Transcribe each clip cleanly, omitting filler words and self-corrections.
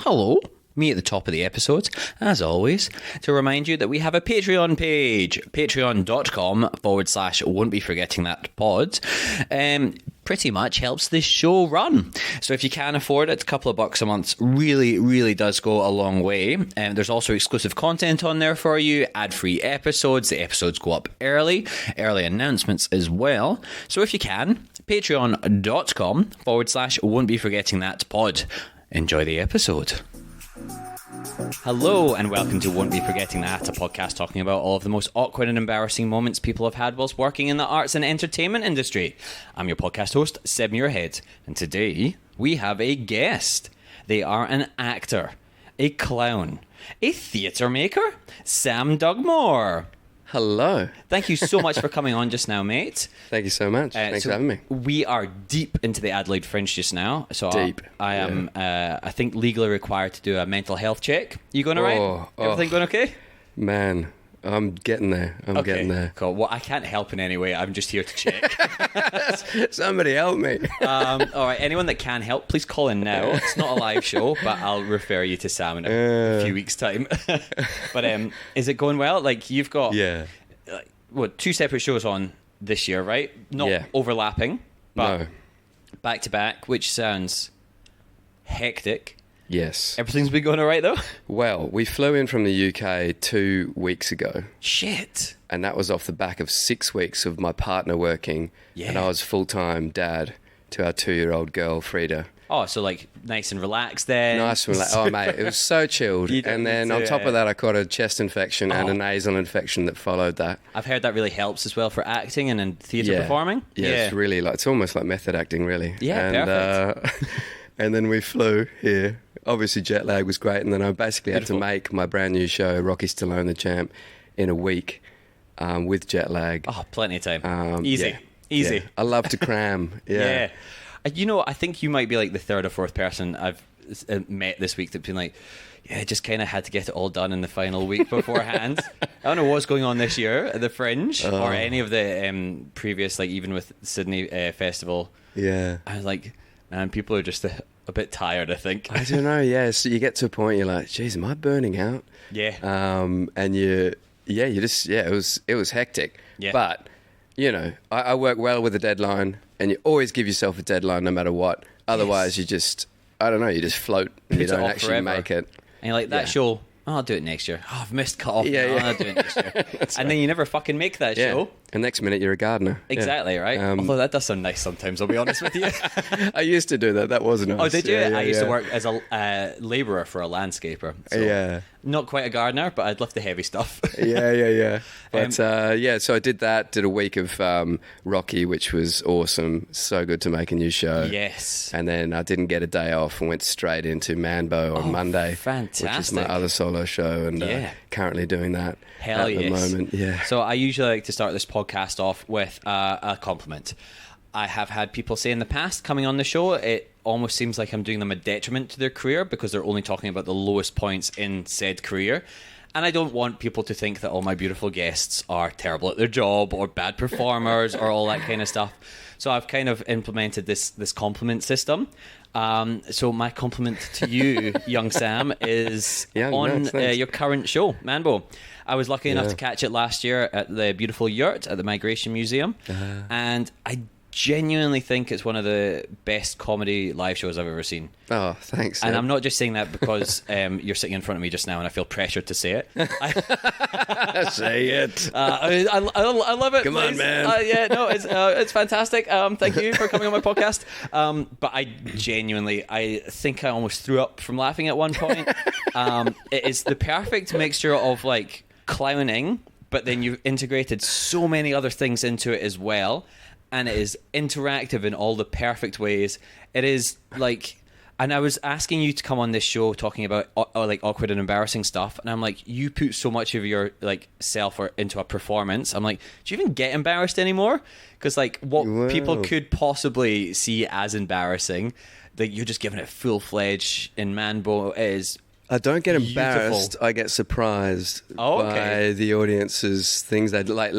hello. Me at the top of the episode, as always, to remind you that we have a Patreon page, patreon.com/won't be forgetting that pod. Pretty much helps this show run. So if you can afford it, a couple of bucks a month really does go a long way. There's also exclusive content on there for you, ad-free episodes. The episodes go up early announcements as well. So if you can, patreon.com/won't be forgetting that pod. Enjoy the episode. Hello and welcome to Won't Be Forgetting That, a podcast talking about all of the most awkward and embarrassing moments people have had whilst working in the arts and entertainment industry. I'm your podcast host, Seb Muirhead, and today we have a guest. They are an actor, a clown, a theatre maker, Sam Dugmore. Hello. Thank you so much for coming on just now, mate. Thank you so much. Thanks for having me. We are deep into the Adelaide Fringe just now. So deep. I am, I think, legally required to do a mental health check. You going all right? Everything going okay? Man, I'm getting there. I'm getting there. Cool. Well, I can't help in any way. I'm just here to check. Somebody help me. All right. Anyone that can help, please call in now. It's not a live show, but I'll refer you to Sam in a few weeks' time. But is it going well? Like, you've got two separate shows on this year, right? Not overlapping, but back to back, which sounds hectic. Yes. Everything's been going all right, though? Well, we flew in from the UK 2 weeks ago. Shit. And that was off the back of 6 weeks of my partner working. Yeah. And I was full-time dad to our 2-year-old girl, Frida. Oh, so like nice and relaxed then. Nice and relaxed. Oh, mate, it was so chilled. And then on top of that, I caught a chest infection and a nasal infection that followed that. I've heard that really helps as well for acting and in theatre performing. Yeah, it's really like, it's almost like method acting, really. Yeah, perfect. And then we flew here. Obviously, jet lag was great, and then I basically had to make my brand new show, Rocky Stallone the Champ, in a week with jet lag. Oh, plenty of time. Easy. Yeah. I love to cram. Yeah. You know, I think you might be like the third or fourth person I've met this week that's been like, just kind of had to get it all done in the final week beforehand. I don't know what's going on this year at the Fringe or any of the previous, like even with Sydney Festival. Yeah. I was like, man, people are just a bit tired, I think. I don't know, so you get to a point you're like, geez, am I burning out? Yeah. And it was hectic. Yeah. But, you know, I work well with a deadline, and you always give yourself a deadline no matter what. Otherwise, you just, I don't know, you just float and you don't actually make it. And you're like, that show, I'll do it next year. Oh, I've missed cut off. I'll do it next year. And then you never fucking make that show. And next minute you're a gardener. Exactly, right? Although that does sound nice sometimes, I'll be honest with you. I used to do that. That was nice. Oh, did you? I used to work as a labourer for a landscaper. So not quite a gardener, but I'd lift the heavy stuff. Yeah. But so I did that. Did a week of Rocky, which was awesome. So good to make a new show. Yes. And then I didn't get a day off and went straight into Manbo on Monday. Fantastic. Which is my other solo show, and currently doing that at the moment. Yeah. So I usually like to start this podcast off with a compliment. I have had people say in the past, coming on the show, it almost seems like I'm doing them a detriment to their career because they're only talking about the lowest points in said career. And I don't want people to think that all my beautiful guests are terrible at their job or bad performers or all that kind of stuff. So I've kind of implemented this compliment system. So my compliment to you, young Sam, is on your current show, Manbo. I was lucky enough to catch it last year at the beautiful yurt at the Migration Museum. And I genuinely think it's one of the best comedy live shows I've ever seen. Oh, thanks. And I'm not just saying that because you're sitting in front of me just now and I feel pressured to say it. Say it. I love it. Come on, man. It's fantastic. Thank you for coming on my podcast. But I think I almost threw up from laughing at one point. It is the perfect mixture of like clowning, but then you've integrated so many other things into it as well. And it is interactive in all the perfect ways. It is like, and I was asking you to come on this show talking about like awkward and embarrassing stuff, and I'm like, you put so much of your like self into a performance. I'm like, do you even get embarrassed anymore? Because like what people could possibly see as embarrassing, that you're just giving it full-fledged in Manbo is I don't get embarrassed. I get surprised by the audience's things. They like,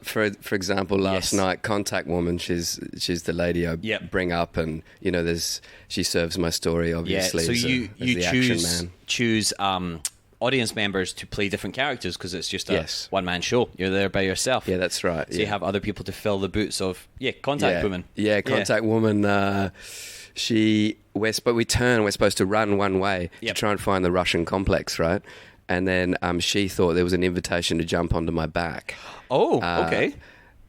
for example, last night, Contact Woman. She's the lady I bring up, and you know, she serves my story obviously. Yeah. So you choose audience members to play different characters because it's just a one-man show. You're there by yourself. Yeah, that's right. So you have other people to fill the boots of Contact Woman. Yeah, Contact Woman. We're supposed to run one way to try and find the Russian complex, right? And then she thought there was an invitation to jump onto my back. Oh, okay.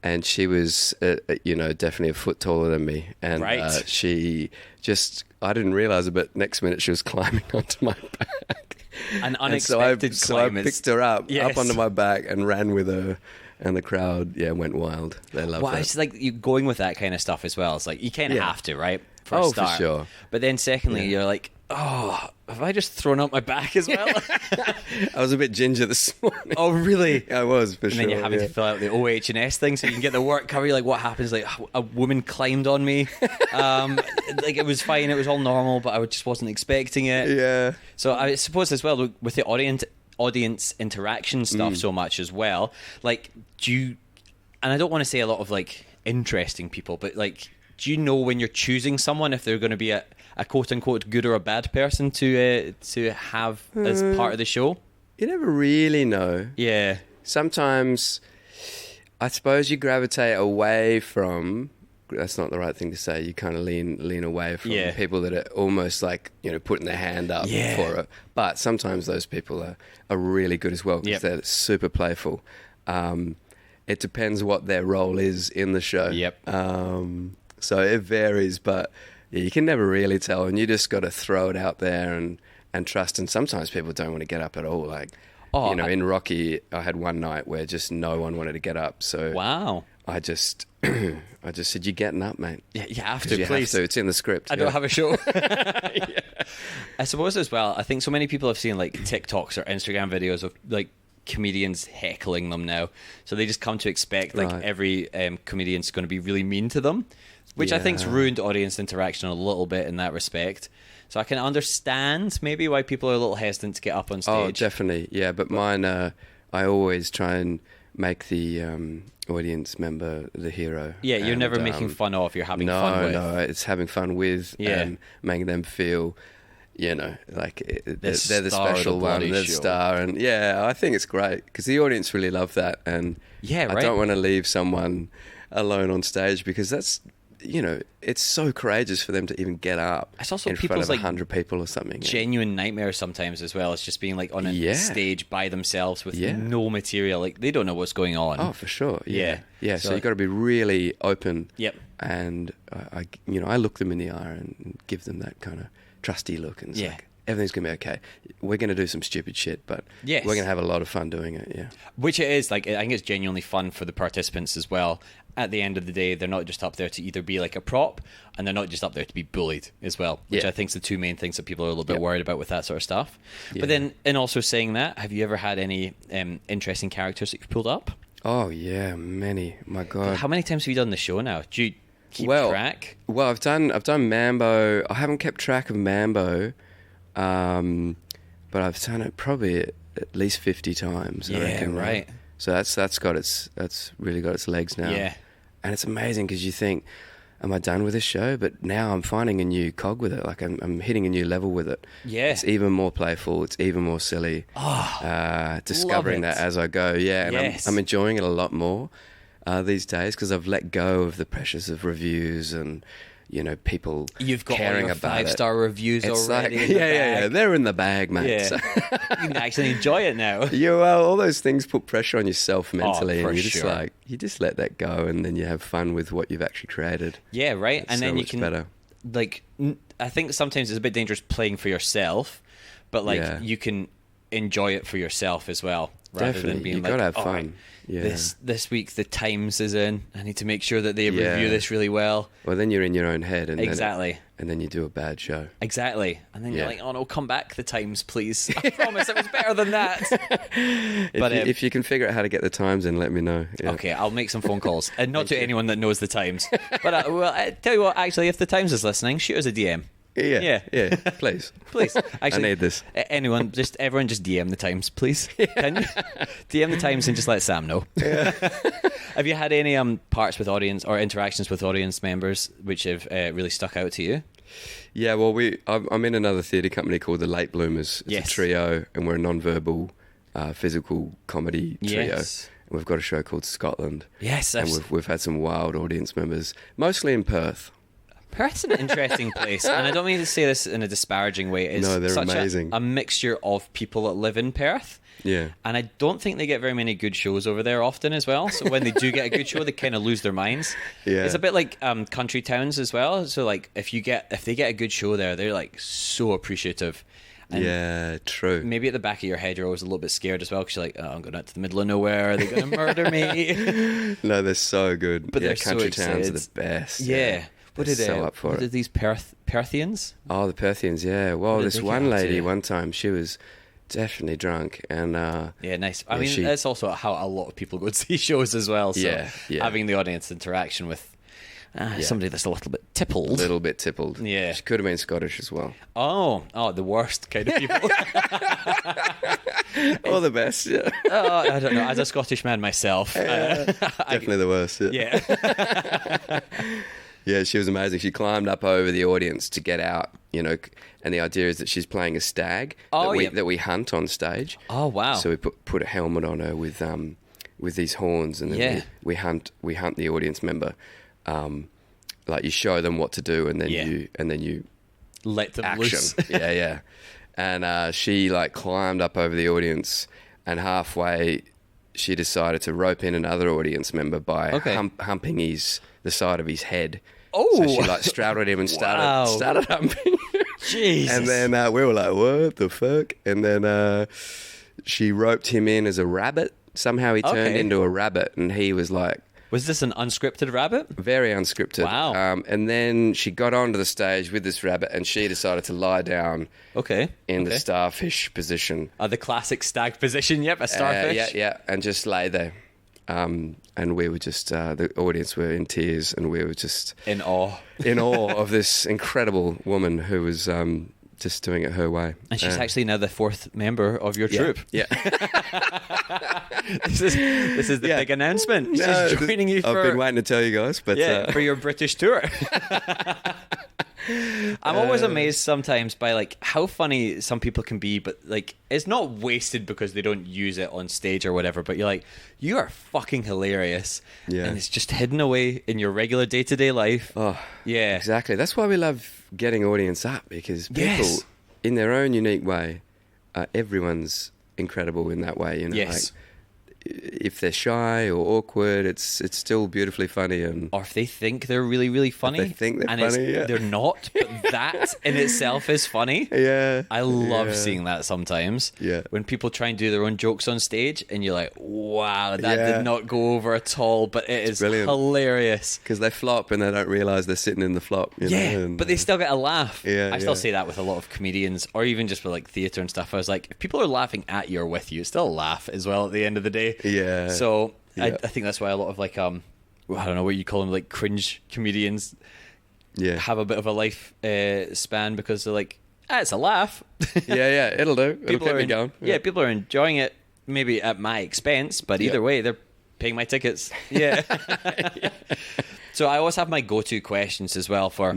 And she was, definitely a foot taller than me. And she just, I didn't realize it, but next minute she was climbing onto my back. An unexpected so I picked her up onto my back and ran with her. And the crowd, went wild. They loved that. It's like you going with that kind of stuff as well. It's like you kind of have to, right? For a start. For sure. But then secondly, you're like, have I just thrown up my back as well? I was a bit ginger this morning. Oh, really? I was, for sure. And then you're having to fill out the OH&S thing so you can get the work cover. You're like, what happens? Like, a woman climbed on me. Like, it was fine. It was all normal, but I just wasn't expecting it. Yeah. So I suppose as well, with the audience interaction stuff so much as well, like, and I don't want to say a lot of, like, interesting people, but, like, do you know when you're choosing someone if they're going to be a quote-unquote good or a bad person to have as part of the show? You never really know. Yeah. Sometimes, I suppose you gravitate away from... That's not the right thing to say. You kind of lean away from people that are almost like, putting their hand up for it. But sometimes those people are really good as well because they're super playful. It depends what their role is in the show. Yep. So it varies, but you can never really tell, and you just got to throw it out there and trust. And sometimes people don't want to get up at all. Like, in Rocky, I had one night where just no one wanted to get up. So wow. I just said, "You're getting up, mate." Yeah, you have to, please. It's in the script. I don't have a show. I suppose as well, I think so many people have seen like TikToks or Instagram videos of like comedians heckling them now. So they just come to expect like every comedian's going to be really mean to them, which I think's ruined audience interaction a little bit in that respect. So I can understand maybe why people are a little hesitant to get up on stage. Oh, definitely. Yeah, but mine, I always try and make the audience member the hero. Yeah, you're never making fun of, you're having fun with. No, it's having fun with and making them feel, like they're the special one, the star. And I think it's great because the audience really love that. And I don't want to leave someone alone on stage because that's... it's so courageous for them to even get up. It's also in front of 100 people or something. Genuine nightmare sometimes as well. It's just being like on a stage by themselves with no material. Like they don't know what's going on. Oh, for sure. Yeah. So you've got to be really open. Yep. And I look them in the eye and give them that kind of trusty look and say, everything's going to be okay. We're going to do some stupid shit, but we're going to have a lot of fun doing it, Which it is. Like, I think it's genuinely fun for the participants as well. At the end of the day, they're not just up there to either be like a prop, and they're not just up there to be bullied as well, which I think is the two main things that people are a little bit worried about with that sort of stuff. But then, in also saying that, have you ever had any interesting characters that you've pulled up? Oh, yeah, many. My God. How many times have you done the show now? Do you keep track? Well, I've done Manbo. I haven't kept track of Manbo. But I've done it probably at least 50 times. I reckon, right. So that's really got its legs now. Yeah. And it's amazing because you think, am I done with this show? But now I'm finding a new cog with it. Like I'm hitting a new level with it. Yeah. It's even more playful. It's even more silly. Discovering that as I go. Yeah. And I'm enjoying it a lot more these days because I've let go of the pressures of reviews and people You've got caring all your about 5-star reviews it's already. Like, yeah, they're in the bag, mate. Yeah. So. You can actually enjoy it now. Well, all those things put pressure on yourself mentally, and you you just let that go, and then you have fun with what you've actually created. Yeah, right. It's and then so you much can better. Like, I think sometimes it's a bit dangerous playing for yourself, but like you can enjoy it for yourself as well. Rather than being you like, gotta have fun. Right, this week the Times is in. I need to make sure that they review this really well. Well, then you're in your own head, and then you do a bad show. Exactly, and then you're like, oh no, come back, the Times, please. I promise it was better than that. If you can figure out how to get the Times in, let me know. Yeah. Okay, I'll make some phone calls, and not to anyone that knows the Times. But I tell you what, actually, if the Times is listening, shoot us a DM. Yeah. Please. Please. Actually, I need this. Everyone just DM the Times, please. Can you? DM the Times and just let Sam know. Yeah. Have you had any parts with audience or interactions with audience members which have really stuck out to you? Yeah, well, I'm in another theatre company called the Late Bloomers. It's a trio, and we're a non-verbal, physical comedy trio. Yes. And we've got a show called Scotland. Yes. And we've had some wild audience members, mostly in Perth. Perth's an interesting place, and I don't mean to say this in a disparaging way. It's no, they're such amazing. A mixture of people that live in Perth. Yeah. And I don't think they get very many good shows over there often as well. So when they do get a good show, they kind of lose their minds. Yeah. It's a bit like country towns as well. So like if they get a good show there, they're like so appreciative. And yeah, true. Maybe at the back of your head, you're always a little bit scared as well because you're like, oh, I'm going out to the middle of nowhere. Are they going to murder me? No, they're so good. But yeah, they're country so towns are the best. Yeah. What did these Perthians? Oh, the Perthians, yeah. Well, this one lady, one time, she was definitely drunk. And yeah, nice. I mean, that's also how a lot of people go to see shows as well. So having the audience interaction with somebody that's a little bit tippled. A little bit tippled. Yeah. She could have been Scottish as well. Oh, the worst kind of people. All the best, yeah. I don't know. As a Scottish man myself. Definitely the worst, yeah. Yeah. Yeah, she was amazing. She climbed up over the audience to get out, and the idea is that she's playing a stag that we hunt on stage. Oh, wow. So we put a helmet on her with these horns, and then we hunt the audience member. Like you show them what to do, and then you let them action. loose. Yeah. And she like climbed up over the audience, and halfway she decided to rope in another audience member by humping the side of his head. Oh, so she like straddled him and started humping. Jesus. And then we were like, what the fuck? And then she roped him in as a rabbit. Somehow he turned into a rabbit, and he was like... Was this an unscripted rabbit? Very unscripted. Wow. And then she got onto the stage with this rabbit, and she decided to lie down in the starfish position. The classic stag position, yep, a starfish. Yeah, and just lay there. And we were just, the audience were in tears, and we were just... In awe. In awe of this incredible woman who was just doing it her way. And she's actually now the fourth member of your troupe. Yeah. This is the big announcement. She's joining you I've been waiting to tell you guys, but... for your British tour. I'm always amazed sometimes by like how funny some people can be, but like it's not wasted because they don't use it on stage or whatever, but you're like, you are fucking hilarious. Yeah. And it's just hidden away in your regular day-to-day life. Oh, yeah. Exactly. That's why we love getting audience up, because people, in their own unique way, everyone's incredible in that way. Yes. Like, if they're shy or awkward, it's still beautifully funny. Or if they think they're really, really funny. If they think they're funny, they're not, but that in itself is funny. Yeah. I love seeing that sometimes. Yeah. When people try and do their own jokes on stage and you're like, wow, that did not go over at all, but it is brilliant. Hilarious. Because they flop and they don't realise they're sitting in the flop. You know, but they still get a laugh. Yeah, I still say that with a lot of comedians, or even just with like theatre and stuff. I was like, if people are laughing at you or with you, it's still a laugh as well at the end of the day. Yeah. So I think that's why a lot of like I don't know what you call them, like cringe comedians have a bit of a life span, because they're like, it's a laugh. yeah, it'll do. It'll keep me going. Yeah, people are enjoying it, maybe at my expense, but either way, they're paying my tickets. Yeah. So I always have my go-to questions as well for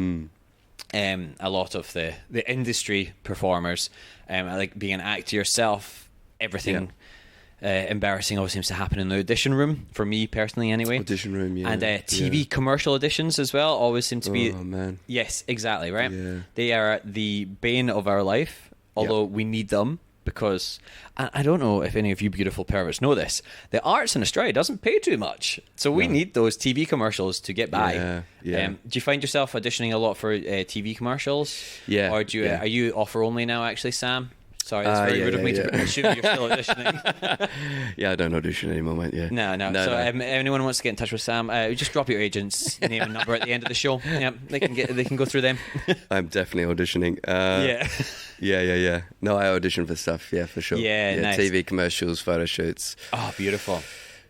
a lot of the industry performers. Like being an actor yourself, everything embarrassing always seems to happen in the audition room, for me personally anyway. Audition room, yeah. And TV commercial auditions as well always seem to be... Oh, man. Yes, exactly, right? Yeah. They are the bane of our life, although we need them, because... I don't know if any of you beautiful perverts know this. The arts in Australia doesn't pay too much, so we need those TV commercials to get by. Yeah. Do you find yourself auditioning a lot for TV commercials? Yeah. Or are you offer only now, actually, Sam? Sorry, that's very rude of me to assume you're still auditioning. Yeah, I don't audition anymore, mate. Yeah. No. So anyone wants to get in touch with Sam, just drop your agent's name and number at the end of the show. Yeah, they can go through them. I'm definitely auditioning. Yeah. No, I audition for stuff. Yeah, for sure. Yeah, nice. TV commercials, photo shoots. Oh, beautiful.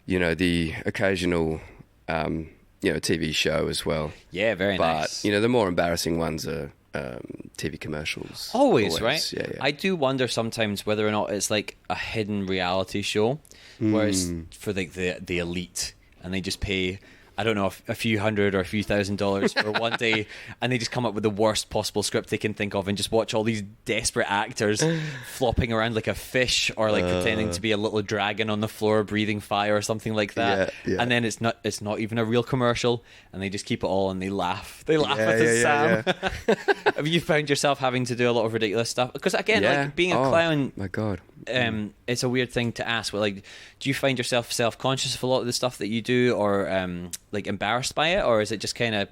The occasional, TV show as well. Yeah, very nice. But the more embarrassing ones are TV commercials. Always, right? Yeah. I do wonder sometimes whether or not it's like a hidden reality show, where it's for like the elite, and they just pay, I don't know, a few $100 or a few $1,000 for one day, and they just come up with the worst possible script they can think of and just watch all these desperate actors flopping around like a fish, or like pretending to be a little dragon on the floor breathing fire or something like that. Yeah. And then it's not even a real commercial, and they just keep it all and they laugh. They laugh at the Sam. Yeah. Have you found yourself having to do a lot of ridiculous stuff? Because again, like being a clown, my God, it's a weird thing to ask. But like, do you find yourself self-conscious of a lot of the stuff that you do, or like embarrassed by it, or is it just kind of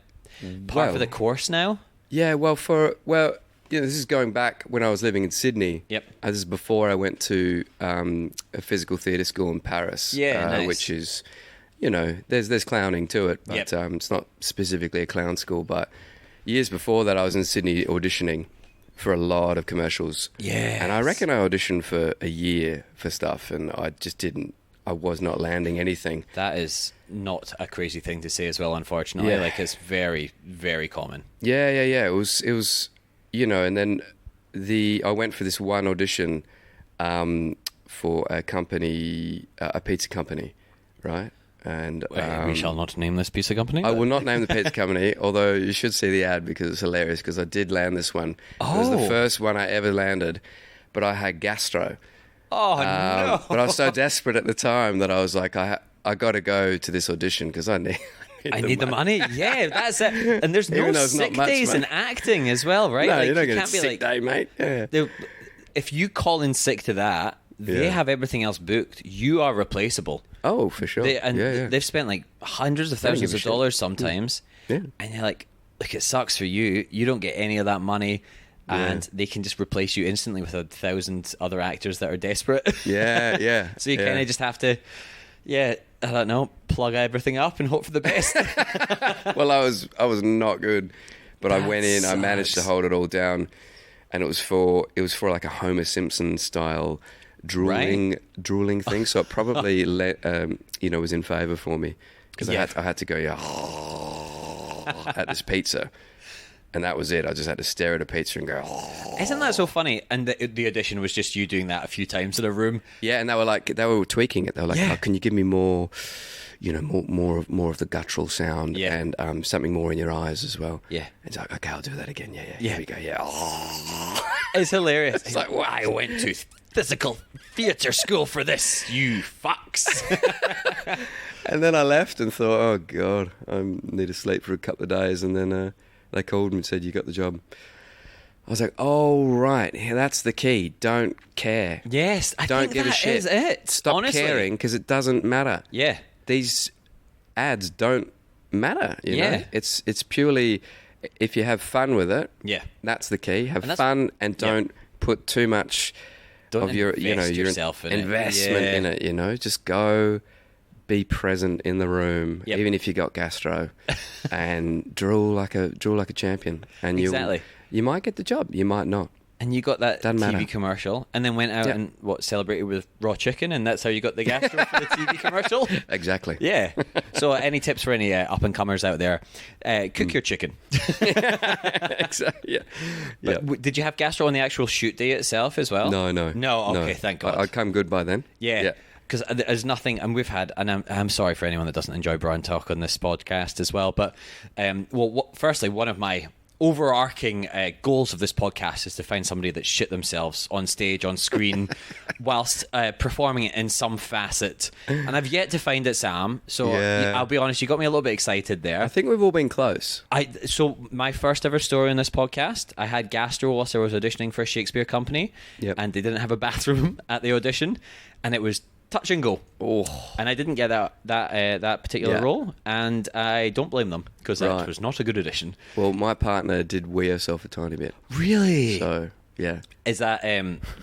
part of the course now? Yeah, this is going back when I was living in Sydney. Yep. This is before I went to a physical theatre school in Paris. Yeah, nice. Which is, there's clowning to it, but it's not specifically a clown school. But years before that, I was in Sydney auditioning for a lot of commercials. Yeah. And I reckon I auditioned for a year for stuff, and I was not landing anything. That is not a crazy thing to say as well, unfortunately. Yeah. Like, it's very, very common. Yeah. It was, and then I went for this one audition for a company, a pizza company, right? And we shall not name this pizza company. I will not name the pizza company, although you should see the ad because it's hilarious, because I did land this one. It was the first one I ever landed, but I had gastro. Oh, no. But I was so desperate at the time that I was like, I got to go to this audition because I need the money. Yeah, that's it. And there's no sick days in acting as well, right? No, like, you're not you going to can't be sick like, day, mate. Yeah. if you call in sick to that, they have everything else booked. You are replaceable. Oh, for sure. They've spent like hundreds of thousands of dollars sometimes. Yeah. And you're like, look, it sucks for you. You don't get any of that money. And they can just replace you instantly with 1,000 other actors that are desperate. Yeah. So you kind of just have to, I don't know, plug everything up and hope for the best. Well, I was not good, but I went in. I managed to hold it all down, and it was for like a Homer Simpson style drooling thing. So it probably was in favour for me, because I had to go at this pizza. And that was it. I just had to stare at a pizza and go, oh. Isn't that so funny? And the audition was just you doing that a few times in a room. Yeah, and they were tweaking it. They were like, oh, can you give me more, more of the guttural sound and something more in your eyes as well. Yeah. And it's like, okay, I'll do that again. Yeah. Here we go. Yeah. Oh. It's hilarious. It's like, well, I went to physical theatre school for this, you fucks. And then I left and thought, oh, God, I need to sleep for a couple of days. And then they called me and said, you got the job. I was like, oh, right. Yeah, that's the key. Don't care. Yes, I don't think give that a shit. Is it. Stop Honestly. caring, because it doesn't matter. Yeah. These ads don't matter, you know? It's purely, if you have fun with it, that's the key. Have fun and don't put too much of your investment in it, just go, be present in the room, even if you got gastro, and drool like a champion, and you might get the job, you might not. And you got that Doesn't TV matter. commercial, and then went out and celebrated with raw chicken, and that's how you got the gastro for the TV commercial. Exactly. Yeah. So, any tips for any up and comers out there? Cook your chicken. Exactly. Yeah. But did you have gastro on the actual shoot day itself as well? No. No. Okay. Thank God. I come good by then. Yeah. Because there's nothing, and we've had, and I'm sorry for anyone that doesn't enjoy Brown Talk on this podcast as well, but firstly, one of my overarching goals of this podcast is to find somebody that shit themselves on stage, on screen, whilst performing it in some facet. And I've yet to find it, Sam. So I'll be honest, you got me a little bit excited there. I think we've all been close. So my first ever story on this podcast, I had gastro whilst I was auditioning for a Shakespeare company, and they didn't have a bathroom at the audition, and it was touch and go. And I didn't get that particular role, and I don't blame them, because that was not a good audition. Well, my partner did wee herself a tiny bit. Really? So, yeah. Is that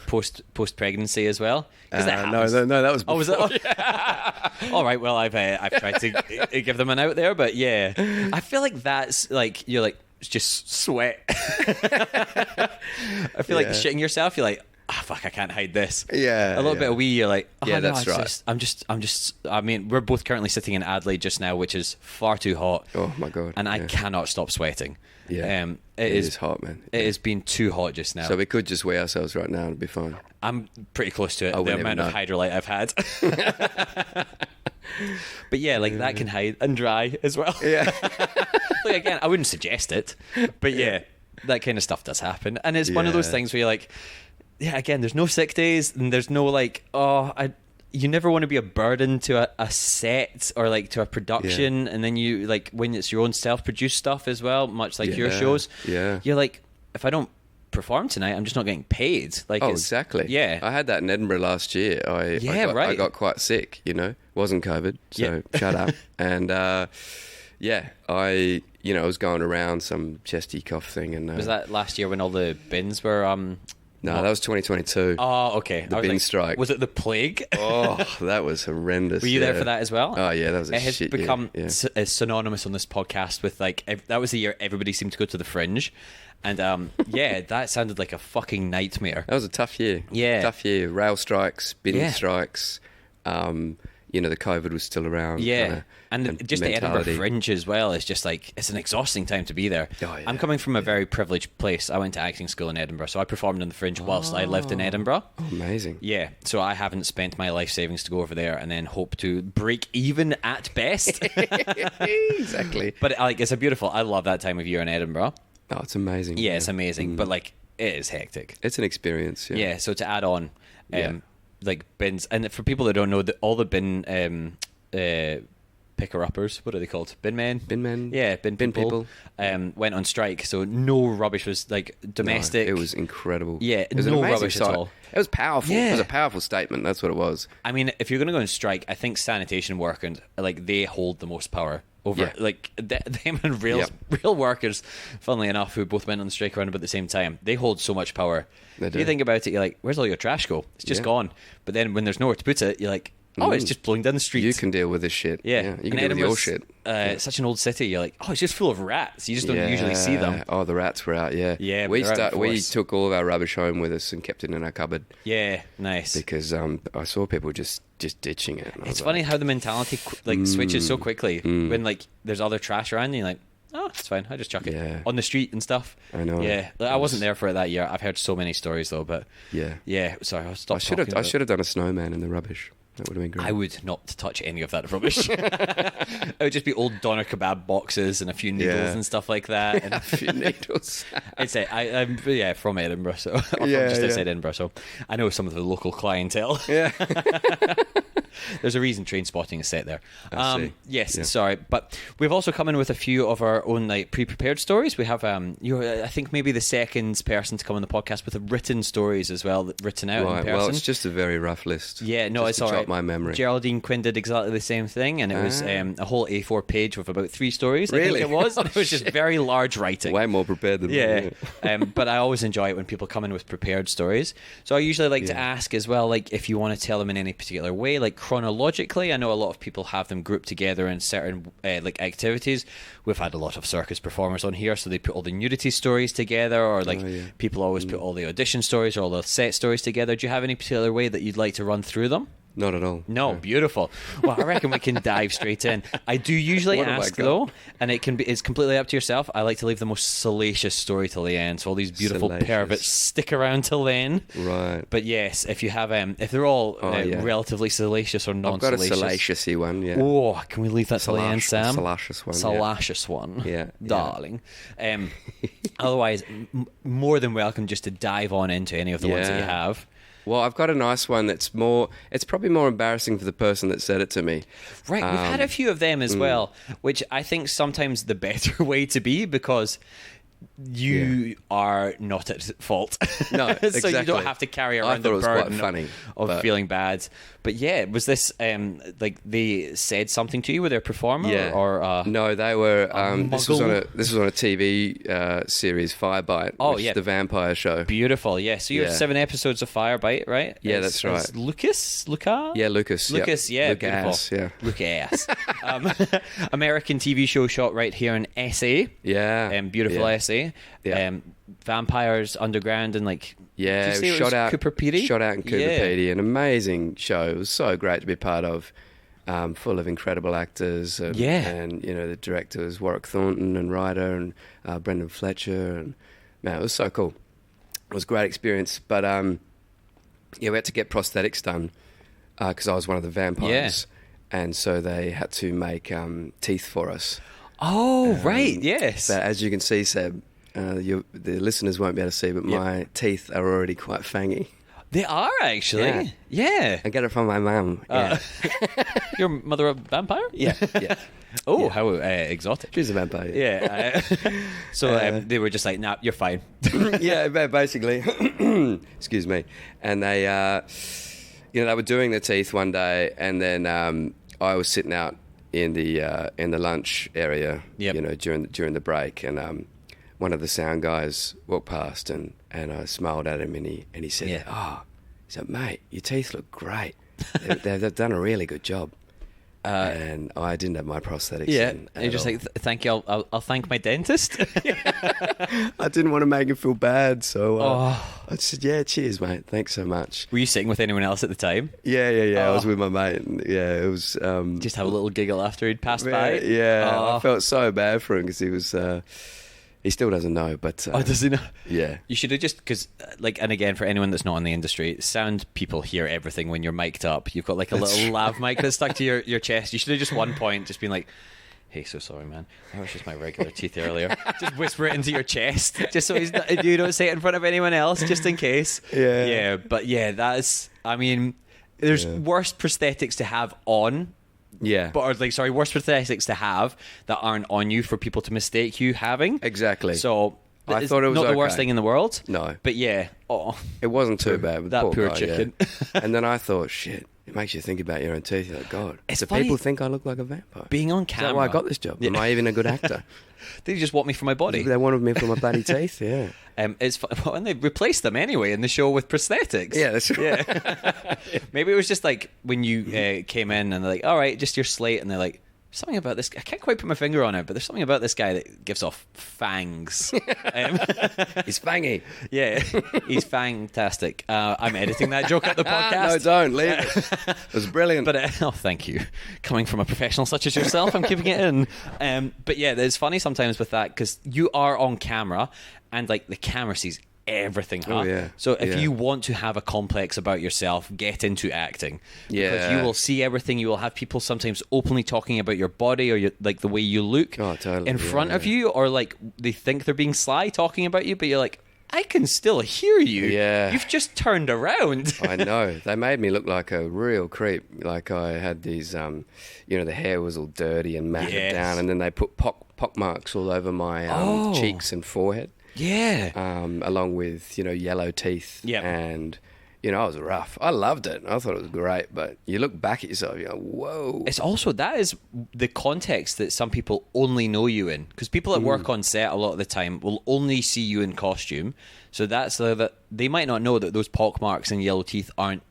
post pregnancy as well? No, that was before. Oh, was it? All right. Well, I've tried to give them an out there, but I feel like that's like, you're like, it's just sweat. I feel like shitting yourself. You're like, fuck, I can't hide this. Yeah. A little bit of wee, you're like, yeah, no, that's right. I'm just. I mean, we're both currently sitting in Adelaide just now, which is far too hot. Oh my God. And I cannot stop sweating. Yeah. It is hot, man. It has been too hot just now. So we could just weigh ourselves right now and it'd be fine. I'm pretty close to it. I the amount of Hydrolite I've had. But yeah, like that can hide and dry as well. Yeah. Like, again, I wouldn't suggest it, but yeah, that kind of stuff does happen, and it's one of those things where you're like, yeah, again, there's no sick days, and there's no like, you never want to be a burden to a set or like to a production, and then you like when it's your own self-produced stuff as well, much like your shows. Yeah, you're like, if I don't perform tonight, I'm just not getting paid. Like, exactly. Yeah, I had that in Edinburgh last year. I got quite sick. Wasn't COVID, so shut up. And I was going around some chesty cough thing. And was that last year when all the bins were? No, that was 2022. Oh, okay. The bin strike. Was it the plague? Oh, that was horrendous. Were you there for that as well? Oh, yeah, that was a shit It has become synonymous on this podcast with like that was the year everybody seemed to go to the Fringe. And that sounded like a fucking nightmare. That was a tough year. Yeah. Tough year. Rail strikes, bin strikes. The COVID was still around. Yeah. And just the Edinburgh Fringe as well is just like, it's an exhausting time to be there. Oh, yeah. I'm coming from a very privileged place. I went to acting school in Edinburgh, so I performed in the Fringe whilst I lived in Edinburgh. Oh, amazing. Yeah, so I haven't spent my life savings to go over there and then hope to break even at best. Exactly. But it's I love that time of year in Edinburgh. Oh, it's amazing. Yeah, it's amazing. But like, it is hectic. It's an experience. Yeah. So to add on, like bins, and for people that don't know, all the bin picker-uppers, what are they called? Bin men? Bin men. Yeah, bin people. Went on strike, so no rubbish was like domestic. No, it was incredible. Yeah, it was no rubbish at all. It was powerful. Yeah. It was a powerful statement. That's what it was. I mean, if you're going to go on strike, I think sanitation workers, like, they hold the most power over, like, them and real workers, funnily enough, who both went on strike around about the same time. They hold so much power. They do. You think about it, you're like, where's all your trash go? It's just gone. But then when there's nowhere to put it, you're like, it's just blowing down the street. You can deal with this shit. Yeah. You can deal with your shit. It's such an old city. You're like, it's just full of rats. You just don't usually see them. Oh, the rats were out, Yeah, we took all of our rubbish home with us and kept it in our cupboard. Yeah, nice. Because I saw people just ditching it. It's funny how the mentality switches so quickly when like there's other trash around and you're like, it's fine, I just chuck it on the street and stuff. I know. Yeah, I wasn't there for it that year. I've heard so many stories though, but sorry, I'll stop. I should have done a snowman in the rubbish. That would have been great. I would not touch any of that rubbish. It would just be old doner kebab boxes and a few needles and stuff like that. And a few needles. I'd say I'm from Edinburgh, so outside Edinburgh, so I know some of the local clientele. Yeah. There's a reason Train Spotting is set there. Yes, sorry, but we've also come in with a few of our own like pre-prepared stories. We have you're I think maybe the second person to come on the podcast with written stories as well, written out in person. Well, it's just a very rough list. Yeah, no, it's all right. My memory. Geraldine Quinn did exactly the same thing, and it was a whole A4 page with about 3 stories. Really? I think it was. And it was just very large writing. Way more prepared than me. But I always enjoy it when people come in with prepared stories. So I usually like to ask as well, like if you want to tell them in any particular way, like chronologically. I know a lot of people have them grouped together in certain like activities. We've had a lot of circus performers on here, so they put all the nudity stories together, or like people always put all the audition stories or all the set stories together. Do you have any particular way that you'd like to run through them? Not at all. No, beautiful. Well, I reckon we can dive straight in. I do usually ask though, and it's completely up to yourself. I like to leave the most salacious story till the end, so all these beautiful perverts stick around till then. Right. But yes, if you have if they're all relatively salacious or non-salacious. I've got a salacious-y one. Yeah. Oh, can we leave that till the end, Sam? Salacious one. Salacious one. Yeah. Darling. Otherwise, more than welcome just to dive on into any of the ones that you have. Well, I've got a nice one that's it's probably more embarrassing for the person that said it to me. Right, we've had a few of them as well, which I think sometimes the better way to be, because you are not at fault. No, so exactly. you don't have to carry around the burden of feeling bad. But yeah, was this like they said something to you with their performer? Yeah. Or no, they were. This was on a TV series, Firebite. The vampire show. Beautiful. Yeah. So you have 7 episodes of Firebite, right? Yeah, that's right. Lucas. Yeah, Lucas. Yeah, Lucas. Beautiful. Yeah. Lucas. American TV show shot right here in SA. Yeah. Beautiful SA. Yeah. vampires underground and like Yeah, did you say it was Cooper Pedy? Shot out in Cooper Pedy, an amazing show. It was so great to be part of. Full of incredible actors, and you know, the director was Warwick Thornton and writer, and Brendan Fletcher, and man, it was so cool. It was a great experience, but we had to get prosthetics done because I was one of the vampires, and so they had to make teeth for us. Oh, right, yes. But as you can see, Seb, the listeners won't be able to see, but my teeth are already quite fangy. They are actually. Yeah. I get it from my mum. Yeah. Your mother a vampire? Yeah. Oh, how exotic. She's a vampire. Yeah. So they were just like, nah, you're fine. Yeah, basically. Excuse me. And they, they were doing the teeth one day, and then I was sitting out in the lunch area, during the break, and one of the sound guys walked past, and I smiled at him, and he said, he said, mate, your teeth look great. They've done a really good job. And I didn't have my prosthetics. Yeah, and you're just like, thank you, I'll thank my dentist. I didn't want to make him feel bad, so I said, yeah, cheers, mate, thanks so much. Were you sitting with anyone else at the time? Yeah, I was with my mate, and it was... just have a little giggle after he'd passed by? Yeah, I felt so bad for him, because he was... he still doesn't know, but... does he know? Yeah. You should have just... Because, and again, for anyone that's not in the industry, sound people hear everything when you're mic'd up. You've got, like, a little lav mic that's stuck to your chest. You should have just one point just been like, hey, so sorry, man. That was just my regular teeth earlier. Just whisper it into your chest, just so you don't say it in front of anyone else, just in case. Yeah. But, that's... I mean, there's worse prosthetics to have on... Yeah. Worse prosthetics to have that aren't on you for people to mistake you having. Exactly. So I thought it was not the worst thing in the world. No. But it wasn't too bad with that poor poor chicken. Yeah. And then I thought, shit, it makes you think about your own teeth. You're like, God, do people think I look like a vampire? Being on camera. Is that why I got this job? Am I even a good actor? Did you just want me for my body? They wanted me for my bloody teeth, yeah. It's and they replaced them anyway in the show with prosthetics. Yeah, that's right. Yeah. Maybe it was just like when you came in and they're like, all right, just your slate, and they're like, something about this. I can't quite put my finger on it, but there's something about this guy that gives off fangs. He's fangy. Yeah, he's fantastic. I'm editing that joke at the podcast. No, don't leave it. It was brilliant. But thank you. Coming from a professional such as yourself, I'm keeping it in. But yeah, it's funny sometimes with that because you are on camera, and like the camera sees everything. Oh, yeah. So if you want to have a complex about yourself, get into acting. Yeah. Because you will see everything. You will have people sometimes openly talking about your body or like the way you look in front of you, or like they think they're being sly talking about you, but you're like, I can still hear you. Yeah. You've just turned around. I know. They made me look like a real creep. Like I had these, the hair was all dirty and matted down, and then they put pock marks all over my cheeks and forehead. Yeah. Along with, yellow teeth. Yep. And, I was rough. I loved it. I thought it was great. But you look back at yourself, you're like, whoa. It's also, that is the context that some people only know you in. Because people that work on set a lot of the time will only see you in costume. So that's that they might not know that those pock marks and yellow teeth aren't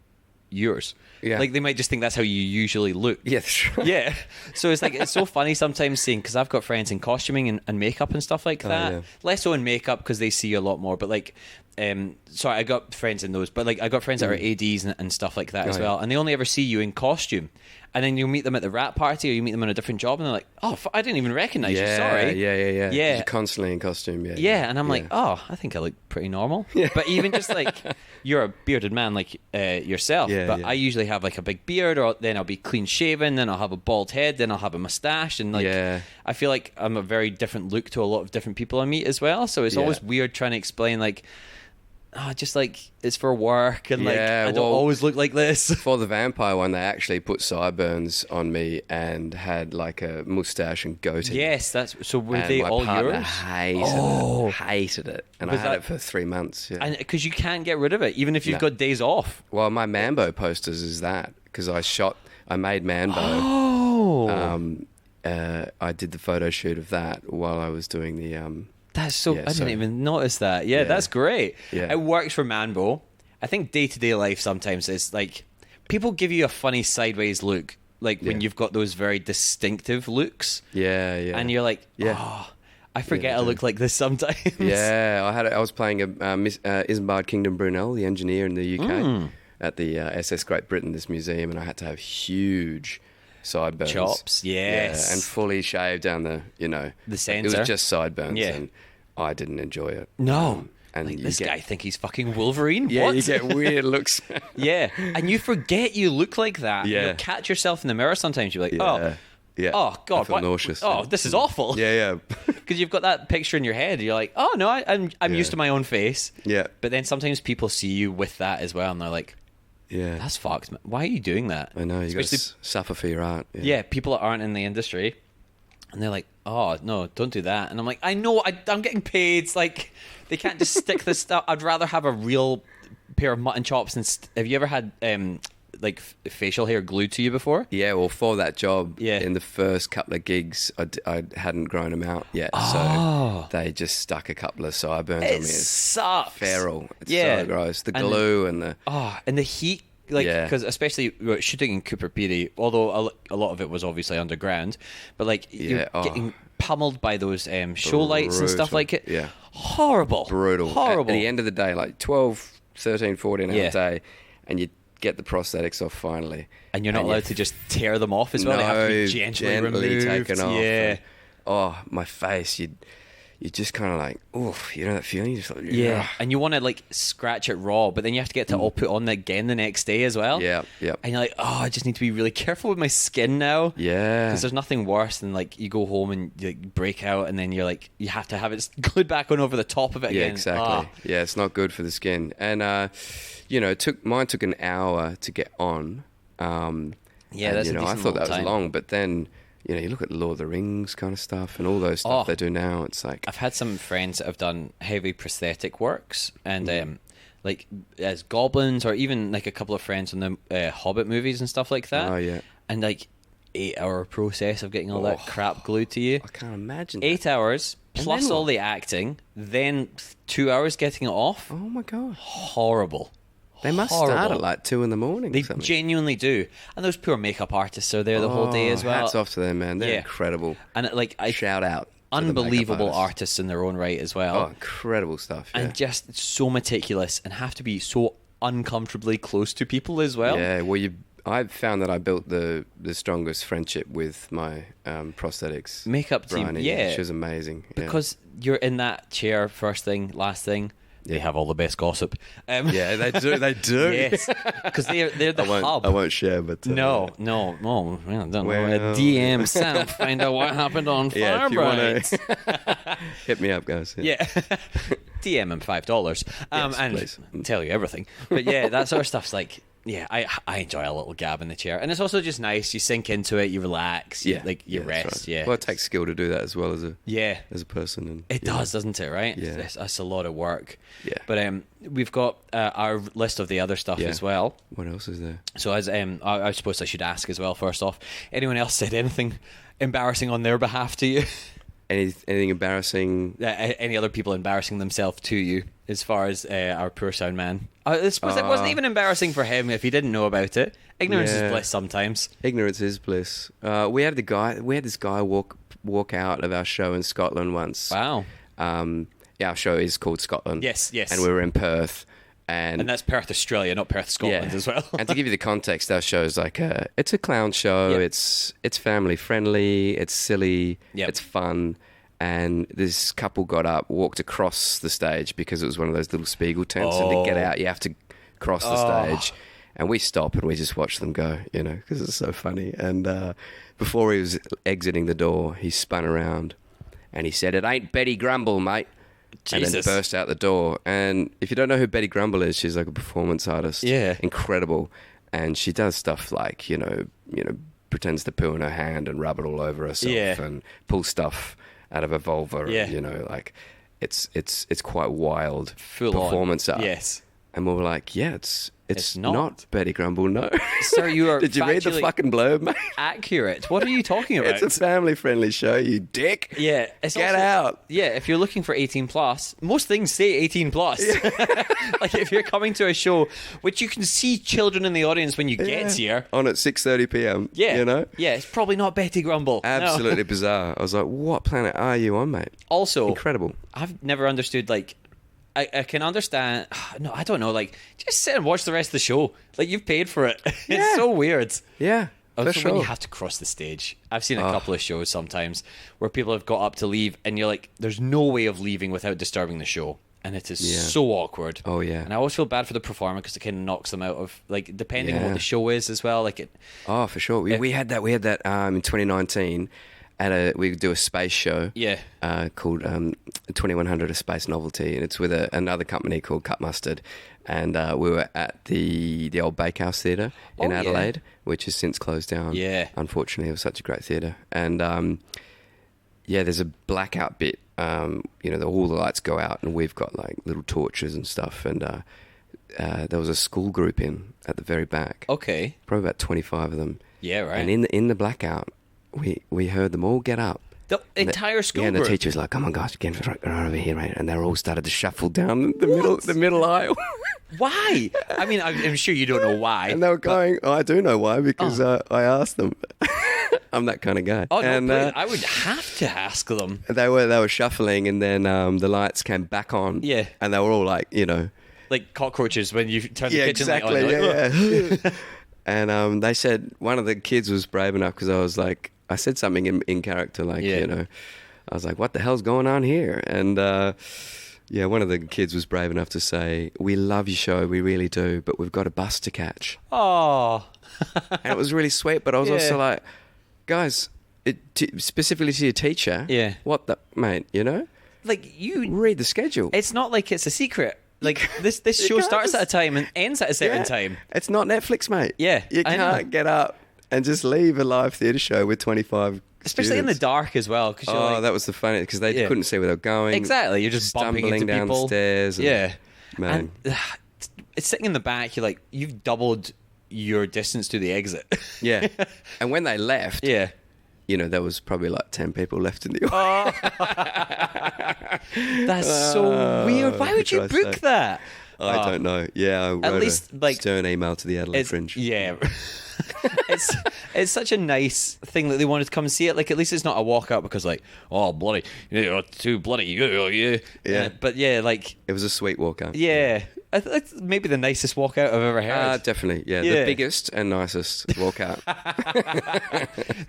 yours. Yeah. Like they might just think that's how you usually look. Yeah, that's right. Yeah. So it's like, it's so funny sometimes seeing, because I've got friends in costuming and makeup and stuff like that. Yeah. Less so in makeup because they see you a lot more, but like, sorry, I got friends in those, but like I got friends that are ADs and stuff like that as well, and they only ever see you in costume. And then you'll meet them at the rap party, or you meet them on a different job, and they're like, "Oh, I didn't even recognize you. Sorry." Yeah. Yeah. You're constantly in costume. Yeah, and I'm like, "Oh, I think I look pretty normal." Yeah. But even just like you're a bearded man like yourself, but I usually have like a big beard, or then I'll be clean shaven, then I'll have a bald head, then I'll have a mustache, and like I feel like I'm a very different look to a lot of different people I meet as well. So it's always weird trying to explain like, just like it's for work, and like I don't always look like this. For the vampire one, they actually put sideburns on me and had like a mustache and goatee. Yes, that's so. Were they my all partner yours? Hated it, and I had it for 3 months. Yeah. And because you can't get rid of it, even if you've got days off. Well, my Manbo posters is that because I made Manbo. I did the photo shoot of that while I was doing the. That's so. I didn't even notice that. Yeah, that's great. Yeah. It works for Manbo. I think day-to-day life sometimes is like people give you a funny sideways look, like when you've got those very distinctive looks. Yeah. And you're like, oh. I forget I look like this sometimes. Yeah, I was playing Isambard Kingdom Brunel, the engineer in the UK, at the SS Great Britain, this museum, and I had to have huge sideburns. Chops, yes. Yeah, and fully shaved down the center. It was just sideburns, Yeah. and I didn't enjoy it. No. And like, this guy think he's fucking Wolverine? Yeah, what? you get weird looks. Yeah, and you forget you look like that. Yeah. You'll catch yourself in the mirror sometimes. You're like, Yeah. oh God, I feel nauseous. Oh, this is awful. Yeah. Because you've got that picture in your head. You're like, oh no, I'm used to my own face. Yeah. But then sometimes people see you with that as well, and they're like, Yeah. that's fucked, man. Why are you doing that? I know, you got to suffer for your art. Yeah, people that aren't in the industry, and they're like, oh no, don't do that. And I'm like, I know, I'm getting paid. It's like, they can't just stick this stuff. I'd rather have a real pair of mutton chops. Have you ever had like facial hair glued to you before? Yeah, well, for that job, Yeah. in the first couple of gigs, I hadn't grown them out yet, so they just stuck a couple of sideburns on me. It sucks. Feral. It's Yeah. so gross. The glue and the... and the heat, like, because especially shooting in Cooper Pedy, although a lot of it was obviously underground, but like you're getting pummeled by those show lights and stuff like it. Yeah. Horrible. At the end of the day, like 12, 13, 14 hour day, and you get the prosthetics off finally. And you're not allowed to just tear them off as well. They have to be gently removed. Taken off. Yeah. And, my face, you just kind of like, you know that feeling? You're just like, Yeah, and you want to like scratch it raw, but then you have to get it all put on again the next day as well. Yeah. And you're like, I just need to be really careful with my skin now. Yeah. Because there's nothing worse than like you go home and you like, break out, and then you're like, you have to have it glued back on over the top of it again. Yeah, exactly. Yeah, it's not good for the skin. And mine took an hour to get on. Yeah, and, that's I thought that was time. long, but then you look at Lord of the Rings kind of stuff and all those stuff they do now. It's like I've had some friends that have done heavy prosthetic works, and like as goblins, or even like a couple of friends on the Hobbit movies and stuff like that. Oh yeah, and like 8-hour process of getting all that crap glued to you. I can't imagine. 8 hours plus all the acting, then 2 hours getting it off. Oh my god, horrible. They must start at like 2 a.m. They genuinely do, and those poor makeup artists are there the whole day as well. Hats off to them, man. They're incredible. And shout out, unbelievable artists in their own right as well. Oh, incredible stuff! Yeah. And just so meticulous, and have to be so uncomfortably close to people as well. Yeah, well, I've found that I built the strongest friendship with my prosthetics makeup team. Bryony, yeah, she was amazing because you're in that chair first thing, last thing. They have all the best gossip. Yeah, they do. They do. Yes, because they're the hub. I won't share, but no. Well, I don't know. DM Sam, find out what happened on Firebright. Hit me up, guys. Yeah. DM him $5, and please. tell you everything. But yeah, that sort of stuff's like, yeah, I enjoy a little gab in the chair, and it's also just nice. You sink into it, you relax, you rest. Right. Yeah. Well, it takes skill to do that as well as a person, and it does, doesn't it? Right. Yeah. That's a lot of work. Yeah. But we've got our list of the other stuff as well. What else is there? So as I suppose I should ask as well. First off, anyone else said anything embarrassing on their behalf to you? Anything embarrassing? Any other people embarrassing themselves to you, as far as our poor sound man? I suppose it wasn't even embarrassing for him if he didn't know about it. Ignorance is bliss sometimes. Ignorance is bliss. We had this guy walk out of our show in Scotland once. Wow. Our show is called Scotland. Yes. And we were in Perth. And that's Perth, Australia, not Perth, Scotland as well. And to give you the context, our show is like it's a clown show. Yep. It's family friendly. It's silly. Yep. It's fun. And this couple got up, walked across the stage because it was one of those little Spiegel tents. And to get out, you have to cross the stage. And we stop and we just watch them go, because it's so funny. And before he was exiting the door, he spun around and he said, "It ain't Betty Grumble, mate." Jesus. And then burst out the door. And if you don't know who Betty Grumble is, she's like a performance artist. Yeah. Incredible. And she does stuff like, pretends to poo in her hand and rub it all over herself and pull stuff out of a vulva. Yeah. Like it's quite wild. Full performance on. art. Yes. And we were like, yeah, it's not. not Betty Grumble, no. Sir, you are Did you read the factually fucking blurb, mate? accurate. What are you talking about? It's a family-friendly show, you dick. Yeah, it's Get also, out. Yeah, if you're looking for 18 plus, most things say 18 plus. Like if you're coming to a show which you can see children in the audience when you get here. On at 6:30 p.m. Yeah, you know? Yeah, it's probably not Betty Grumble. Absolutely No. bizarre. I was like, what planet are you on, mate? Also, Incredible. I've never understood, like, I can understand. No, I don't know. Like, just sit and watch the rest of the show. Like, you've paid for it. It's so weird. Yeah, for Also, sure. when you have to cross the stage. I've seen a couple of shows sometimes where people have got up to leave, and you're like, there's no way of leaving without disturbing the show. And it is so awkward. Oh, yeah. And I always feel bad for the performer because it kind of knocks them out of, like, depending on what the show is as well. Like it. Oh, for sure. We had that. We had that in 2019. We do a space show called 2100 A Space Novelty, and it's with another company called Cut Mustard, and we were at the old Bakehouse Theatre in Adelaide, which has since closed down. Unfortunately, it was such a great theatre. And there's a blackout bit, all the lights go out and we've got like little torches and stuff, and there was a school group at the very back. Okay. Probably about 25 of them. Yeah, right. And in the blackout, we heard them all get up. The entire school group. Yeah, and the teacher was like, come on, guys, get right over here, right? And they all started to shuffle down the middle aisle. Why? I mean, I'm sure you don't know why. And they were going, I do know why, because I asked them. I'm that kind of guy. Oh, no, I would have to ask them. They were shuffling, and then the lights came back on. Yeah. And they were all like, like cockroaches when you turn the kitchen light on. Yeah. And they said one of the kids was brave enough, because I was like, I said something in character, like, I was like, what the hell's going on here? And one of the kids was brave enough to say, we love your show, we really do, but we've got a bus to catch. Oh. And it was really sweet, but I was also like, guys, specifically to your teacher, what the, mate, Like, you read the schedule. It's not like it's a secret. Like, this show starts at a time and ends at a certain time. It's not Netflix, mate. Yeah, you can't get up and just leave a live theatre show with 25 especially students. In the dark as well. That was the funny, because they couldn't see where they were going. Exactly, you're just bumping into down people. The stairs. Man. And it's sitting in the back, you're like, you've doubled your distance to the exit. Yeah. And when they left, there was probably like 10 people left in the audience. That's so weird. Why would you book that? I don't know. Yeah, I wrote a stern email to the Adelaide Fringe. Yeah. It's such a nice thing that they wanted to come and see it. Like, at least it's not a walkout because, like, oh, bloody, too bloody, yeah. But yeah, like, it was a sweet walkout. Yeah, it's maybe the nicest walkout I've ever heard. Definitely, yeah, the biggest and nicest walkout.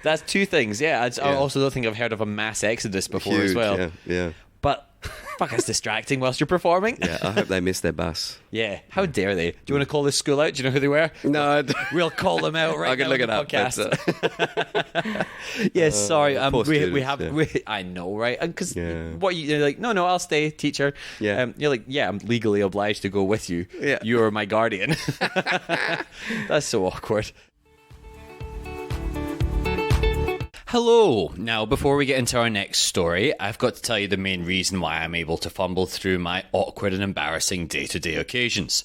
That's two things. Yeah, I also don't think I've heard of a mass exodus before as well. Yeah. But fuck, it's distracting whilst you're performing. Yeah, I hope they missed their bus. Yeah, how dare they? Do you want to call this school out? Do you know who they were? No, we'll call them out right I can now look on it the up. podcast. Yes, sorry. We have. I know, right? Because you're like, no, I'll stay, teacher. Yeah. You're like, yeah, I'm legally obliged to go with you. Yeah. You're my guardian. That's so awkward. Hello. Now, before we get into our next story, I've got to tell you the main reason why I'm able to fumble through my awkward and embarrassing day-to-day occasions.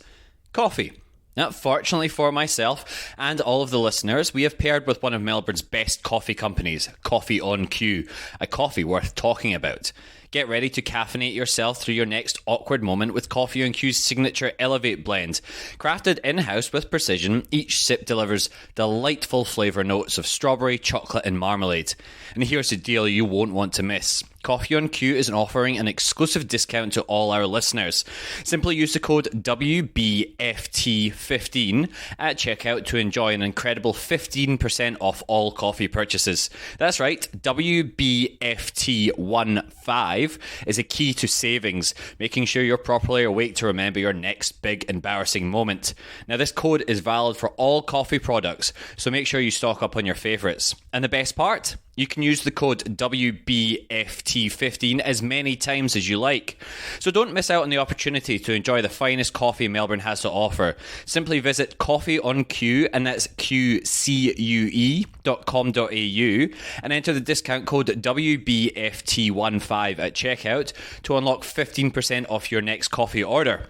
Coffee. Now, fortunately for myself and all of the listeners, we have paired with one of Melbourne's best coffee companies, Coffee on Q, a coffee worth talking about. Get ready to caffeinate yourself through your next awkward moment with Coffee on Q's signature Elevate blend. Crafted in-house with precision, each sip delivers delightful flavour notes of strawberry, chocolate and marmalade. And here's the deal you won't want to miss. Coffee on Q is offering an exclusive discount to all our listeners. Simply use the code WBFT15 at checkout to enjoy an incredible 15% off all coffee purchases. That's right, WBFT15 is a key to savings, making sure you're properly awake to remember your next big embarrassing moment. Now, this code is valid for all coffee products, so make sure you stock up on your favourites. And the best part? You can use the code WBFT15 as many times as you like. So don't miss out on the opportunity to enjoy the finest coffee Melbourne has to offer. Simply visit Coffee on Q, and that's QCUE.com.au, and enter the discount code WBFT15 at checkout to unlock 15% off your next coffee order.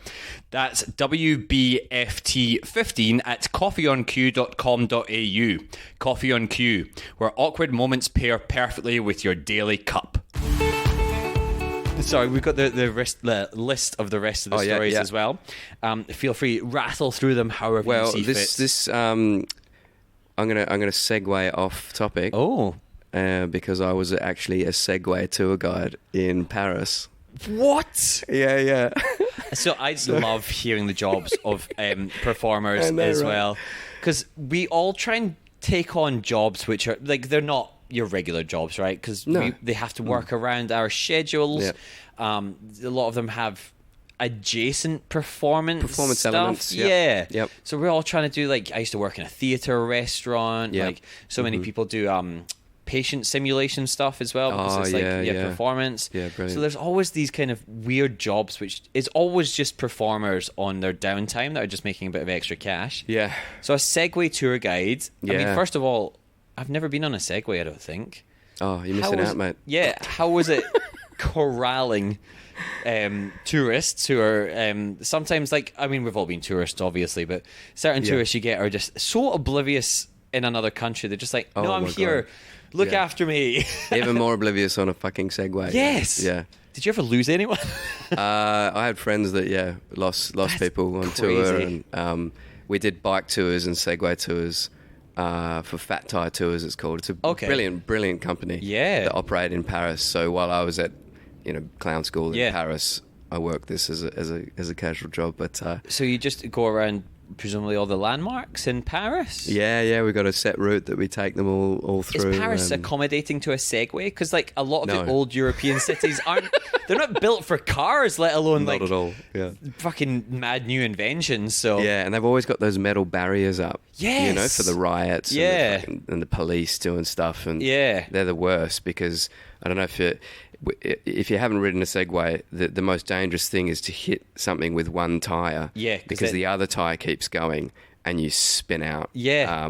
That's WBFT15 at coffeeonq.com.au. Coffee on Q, where awkward moments pair perfectly with your daily cup. Sorry, we've got the list of the rest of the stories as well. Feel free, rattle through them however you see fit. I'm gonna segue off topic. Oh, because I was actually a Segway tour guide in Paris. What? Yeah. So I love hearing the jobs of performers as well, because we all try and take on jobs which are like, they're not your regular jobs, right? Because they have to work around our schedules. Yep. A lot of them have adjacent performance stuff. Elements. Yep. Yep. So we're all trying to do, like, I used to work in a theater restaurant. Yep. Like, so many people do patient simulation stuff as well, because it's performance. Yeah, brilliant. So there's always these kind of weird jobs which is always just performers on their downtime that are just making a bit of extra cash. Yeah. So a Segway tour guide. Yeah. I mean, first of all, I've never been on a Segway, I don't think. Oh, you're missing out, mate. Yeah. How was it corralling tourists who are sometimes, like, I mean, we've all been tourists, obviously, but certain tourists you get are just so oblivious in another country. They're just like, no, I'm here. God. Look after me. Even more oblivious on a fucking Segway. Yes. Yeah. Did you ever lose anyone? I had friends that lost people on tour, and we did bike tours and Segway tours for Fat Tire Tours. It's called. It's a brilliant company. Yeah. That operate in Paris. So while I was at clown school in Paris, I worked this as a casual job. But so you just go around presumably all the landmarks in Paris? Yeah, we've got a set route that we take them all through. Is Paris accommodating to a Segway? Because, like, a lot of the old European cities they're not built for cars, let alone not at all. Yeah, fucking mad new inventions. So yeah, and they've always got those metal barriers up. Yes, for the riots. And the police doing stuff, and they're the worst, because I don't know if you haven't ridden a Segway, the most dangerous thing is to hit something with one tyre. Yeah. Because the other tyre keeps going and you spin out. Yeah.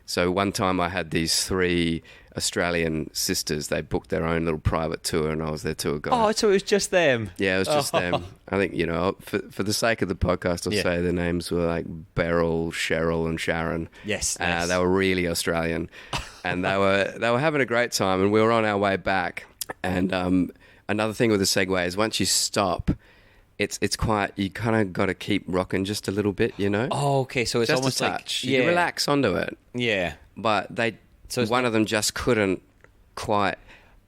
So one time I had these 3 Australian sisters. They booked their own little private tour, and I was their tour guide. Oh, so it was just them? Yeah, it was just them. I think, for the sake of the podcast, I'll say their names were like Beryl, Cheryl and Sharon. Yes. They were really Australian. And they were having a great time, and we were on our way back. And another thing with the Segway is once you stop, it's quite, you kind of got to keep rocking just a little bit, Oh, okay. So it's just almost a touch. You relax onto it. Yeah. But one of them just couldn't quite.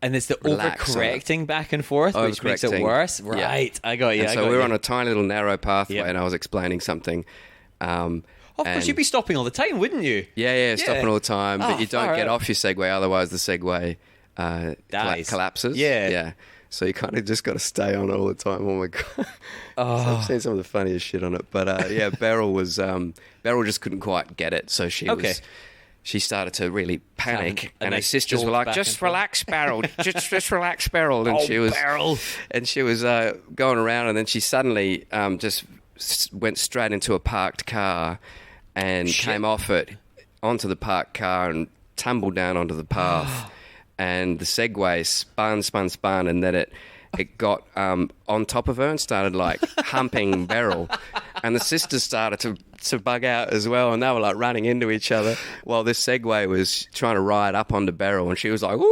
And it's the overcorrecting back and forth, which makes it worse. Right. Yeah. I got you. And so we were on a tiny little narrow pathway, and I was explaining something. Of course, you'd be stopping all the time, wouldn't you? Yeah, stopping all the time. But you don't get off your Segway, otherwise the Segway collapses. Yeah. So you kind of just got to stay on it all the time. Oh my god! So I've seen some of the funniest shit on it. But Beryl just couldn't quite get it. So she started to really panic, and her sisters were like, "Just relax, Beryl. just relax, Beryl." And Beryl. And she was going around, and then she suddenly just went straight into a parked car and came off it onto the parked car and tumbled down onto the path. And the Segway spun, and then it got on top of her and started like humping Beryl. And the sisters started to bug out as well, and they were like running into each other while this Segway was trying to ride up onto Beryl, and she was like, "Woo!"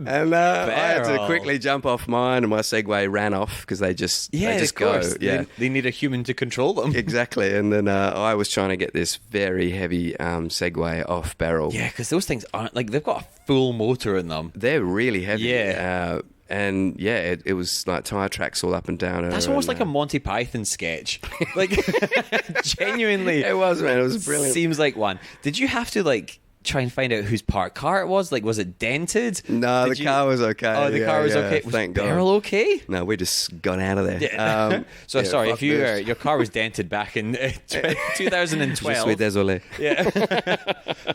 And I had to quickly jump off mine, and my Segway ran off because they just go. Yeah, they need a human to control them. Exactly. And then I was trying to get this very heavy Segway off Beryl. Yeah, because those things aren't like, they've got a full motor in them. They're really heavy. Yeah. And it was like tyre tracks all up and down. That's almost like a Monty Python sketch. Like, genuinely. It was, man. It was brilliant. Seems like one. Did you have to, like, try and find out whose parked car it was. Like, was it dented? No, the car was okay. Oh, the car was okay. Was Beryl okay? No, we just got out of there. Yeah. Sorry, if your car was dented back in 2012. Je suis désolé. Yeah.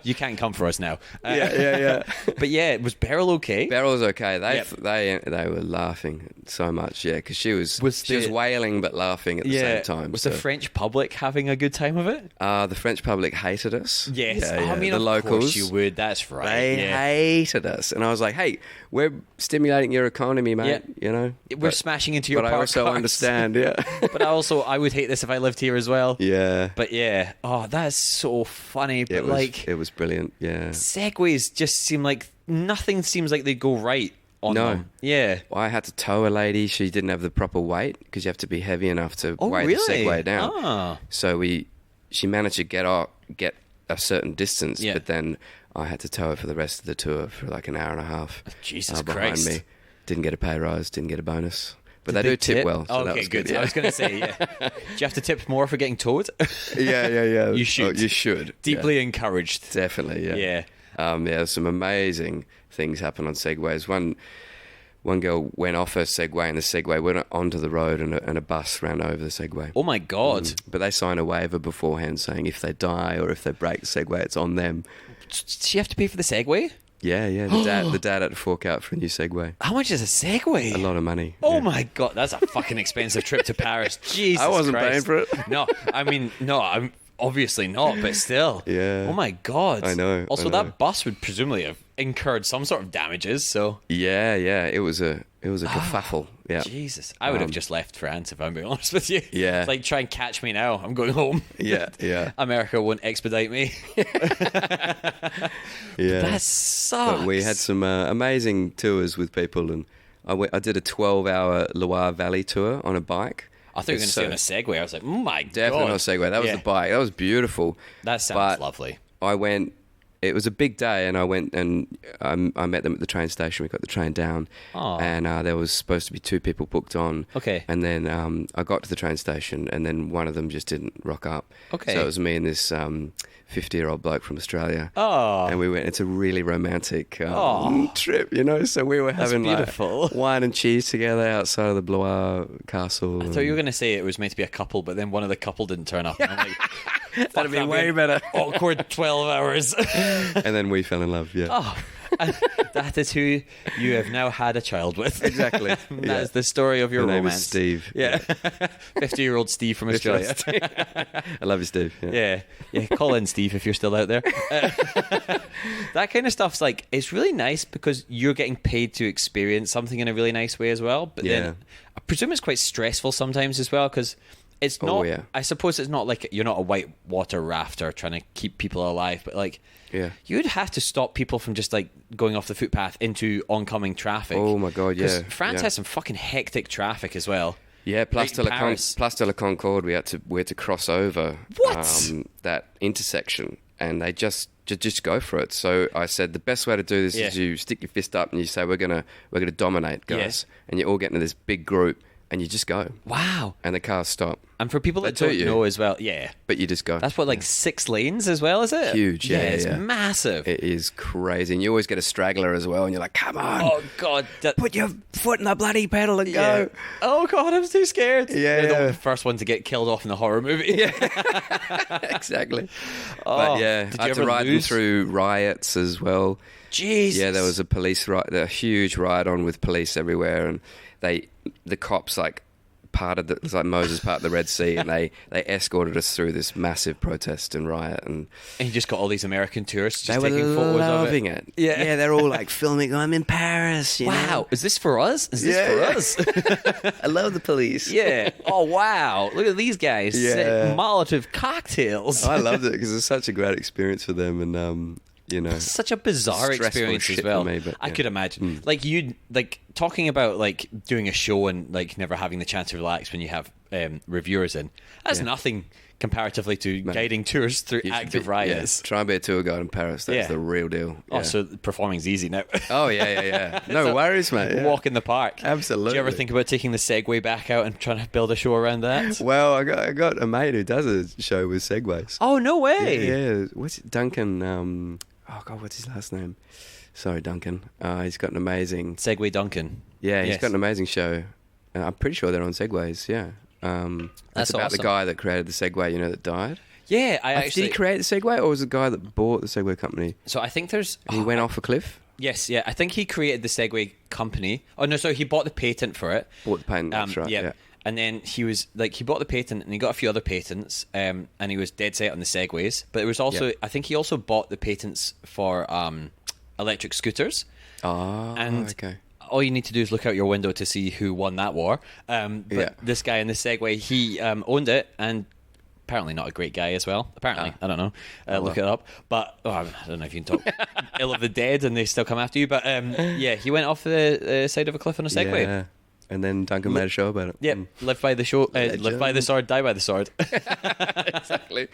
You can't come for us now. Yeah. But yeah, was Beryl okay? Beryl was okay. They were laughing so much, because she was wailing but laughing at the same time. Was the French public having a good time of it? The French public hated us. Yes. I mean, the locals. Of course you would. That's right. They hated us, and I was like, "Hey, we're stimulating your economy, mate. We're smashing into your." But I also understand. Yeah. But I would hate this if I lived here as well. Yeah. But yeah, that's so funny. But it was brilliant. Yeah. Segways just seem like nothing seems like they go right on them. Yeah. Well, I had to tow a lady. She didn't have the proper weight because you have to be heavy enough to weigh the Segway down. Oh. So she managed to get a certain distance, but then I had to tow her for the rest of the tour for like an hour and a half. Jesus behind Christ. me. Didn't get a pay rise, didn't get a bonus. But they do tip well. So okay, that was good. Yeah. I was going to say, do you have to tip more for getting towed? Yeah. You should. Oh, you should. Deeply encouraged. Definitely, yeah. Some amazing things happen on Segways. One girl went off her Segway and the Segway went onto the road and a bus ran over the Segway. Oh my God. But they sign a waiver beforehand saying if they die or if they break the Segway, it's on them. Does she have to pay for the Segway? Yeah. The dad had to fork out for a new Segway. How much is a Segway? A lot of money. Oh my God, that's a fucking expensive trip to Paris. Jesus I wasn't Christ. paying for it. No, I'm obviously not, but still. Yeah. Oh my God. I know. Also, that bus would presumably have incurred some sort of damages, so. Yeah. It was a kerfuffle. Yeah. Jesus. I would have just left France if I'm being honest with you. Yeah. It's like, try and catch me now. I'm going home. Yeah. America won't expedite me. Yeah. That sucks. But we had some amazing tours with people, and I did a 12-hour Loire Valley tour on a bike. I thought you were going to say on a Segway. I was like, oh my God. Definitely not a Segway. That was the bike. That was beautiful. That sounds lovely. I went. It was a big day, and I went and I met them at the train station. We got the train down, and there was supposed to be 2 people booked on. Okay. And then I got to the train station, and then one of them just didn't rock up. Okay. So it was me and this 50-year-old bloke from Australia. Oh. And we went. It's a really romantic trip, So we were having beautiful. Wine and cheese together outside of the Blois Castle. I thought you were going to say it was meant to be a couple, but then one of the couple didn't turn up. And I'm like, that'd be way better. Awkward 12 hours. And then we fell in love, And that is who you have now had a child with. Exactly. That is the story of your romance. romance. Name is Steve. Yeah. 50-year-old Steve from Australia. I love you, Steve. Yeah. Call in, Steve, if you're still out there. That kind of stuff's like, it's really nice because you're getting paid to experience something in a really nice way as well. But then I presume it's quite stressful sometimes as well because it's not, I suppose it's not like you're not a whitewater rafter trying to keep people alive, but like, you'd have to stop people from just like going off the footpath into oncoming traffic. Oh my God, yeah. France has some fucking hectic traffic as well. Yeah, Place de la Concorde, we had to cross over that intersection, and they just go for it. So I said the best way to do this is you stick your fist up and you say we're gonna dominate, guys, and you all get into this big group. And you just go. Wow. And the cars stop. And for people that don't know as well, But you just go. That's what, like 6 lanes as well, is it? Huge, yeah. It's massive. It is crazy. And you always get a straggler as well. And you're like, come on. Oh, God. Put your foot in the bloody pedal and go. Oh, God, I'm too scared. Yeah. They're the first one to get killed off in a horror movie. Yeah. Exactly. Oh, but yeah, I had to ride them through riots as well. Jesus. Yeah, there was a huge riot on with police everywhere. And the cops like it's like Moses part of the Red Sea, and they escorted us through this massive protest and riot, and you just got all these American tourists just taking photos of it. Loving it. Yeah, they're all like filming. I'm in Paris. Wow, is this for us? Is this for us? I love the police. Yeah. Oh wow, look at these guys. Yeah. Molotov cocktails. I loved it because it's such a great experience for them, and it's such a bizarre experience as well. For me, but, I could imagine, like talking about like doing a show and like never having the chance to relax when you have reviewers in. That's nothing comparatively to guiding tours through active riots. Try and be a tour guide in Paris. That's the real deal. Oh, so performing's easy now. Oh yeah. No worries, mate. Walk in the park. Absolutely. Do you ever think about taking the Segway back out and trying to build a show around that? Well, I got a mate who does a show with Segways. Oh no way! Yeah. What's it, Duncan? oh God, what's his last name? Sorry, Duncan. He's got an amazing Segway Duncan. Yeah, he's got an amazing show. I'm pretty sure they're on Segways. Yeah, that's about awesome. the guy that created the Segway. That died. Yeah, I actually... Did he create the Segway, or was it the guy that bought the Segway company? So I think there's... He went off a cliff? Yes, yeah. I think he created the Segway company. Oh, no, sorry, he bought the patent for it. Bought the patent, that's right, yeah. And then he bought the patent and he got a few other patents, and he was dead set on the Segways. But it was also... I think he also bought the patents for electric scooters. Oh, and okay. All you need to do is look out your window to see who won that war. But this guy in the Segway, he owned it, and... apparently not a great guy as well. Apparently, I don't know. Look it up. But I don't know if you can talk ill of the dead and they still come after you. But yeah, he went off the side of a cliff on a Segway. Yeah. And then Duncan made a show about it. Yeah, live by the show. Live by the sword, die by the sword. Exactly.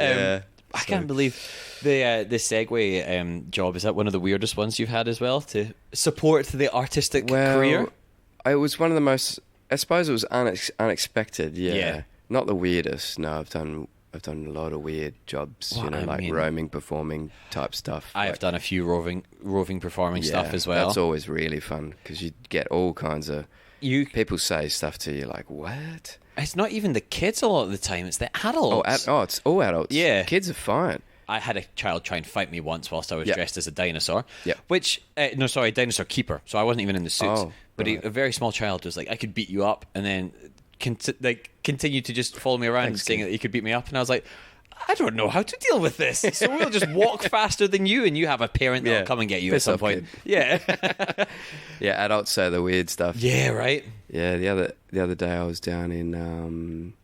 I can't believe the Segway job. Is that one of the weirdest ones you've had as well to support the artistic career? It was one of the most. I suppose it was unexpected. Yeah. Not the weirdest. No, I've done a lot of weird jobs. Roaming, performing type stuff. I have done a few roving performing stuff as well. That's always really fun because you get all kinds of. People say stuff to you like, "What?" It's not even the kids a lot of the time; it's the adults. It's all adults. Yeah, kids are fine. I had a child try and fight me once whilst I was dressed as a dinosaur. Yeah. Which dinosaur keeper. So I wasn't even in the suit. But a very small child was like, "I could beat you up," and then continued to just follow me around saying that he could beat me up, and I was like, I don't know how to deal with this, so we'll just walk faster than you, and you have a parent that'll come and get you at some point. Kid. Yeah. Yeah, adults say the weird stuff. Yeah, right. Yeah, the other day I was down in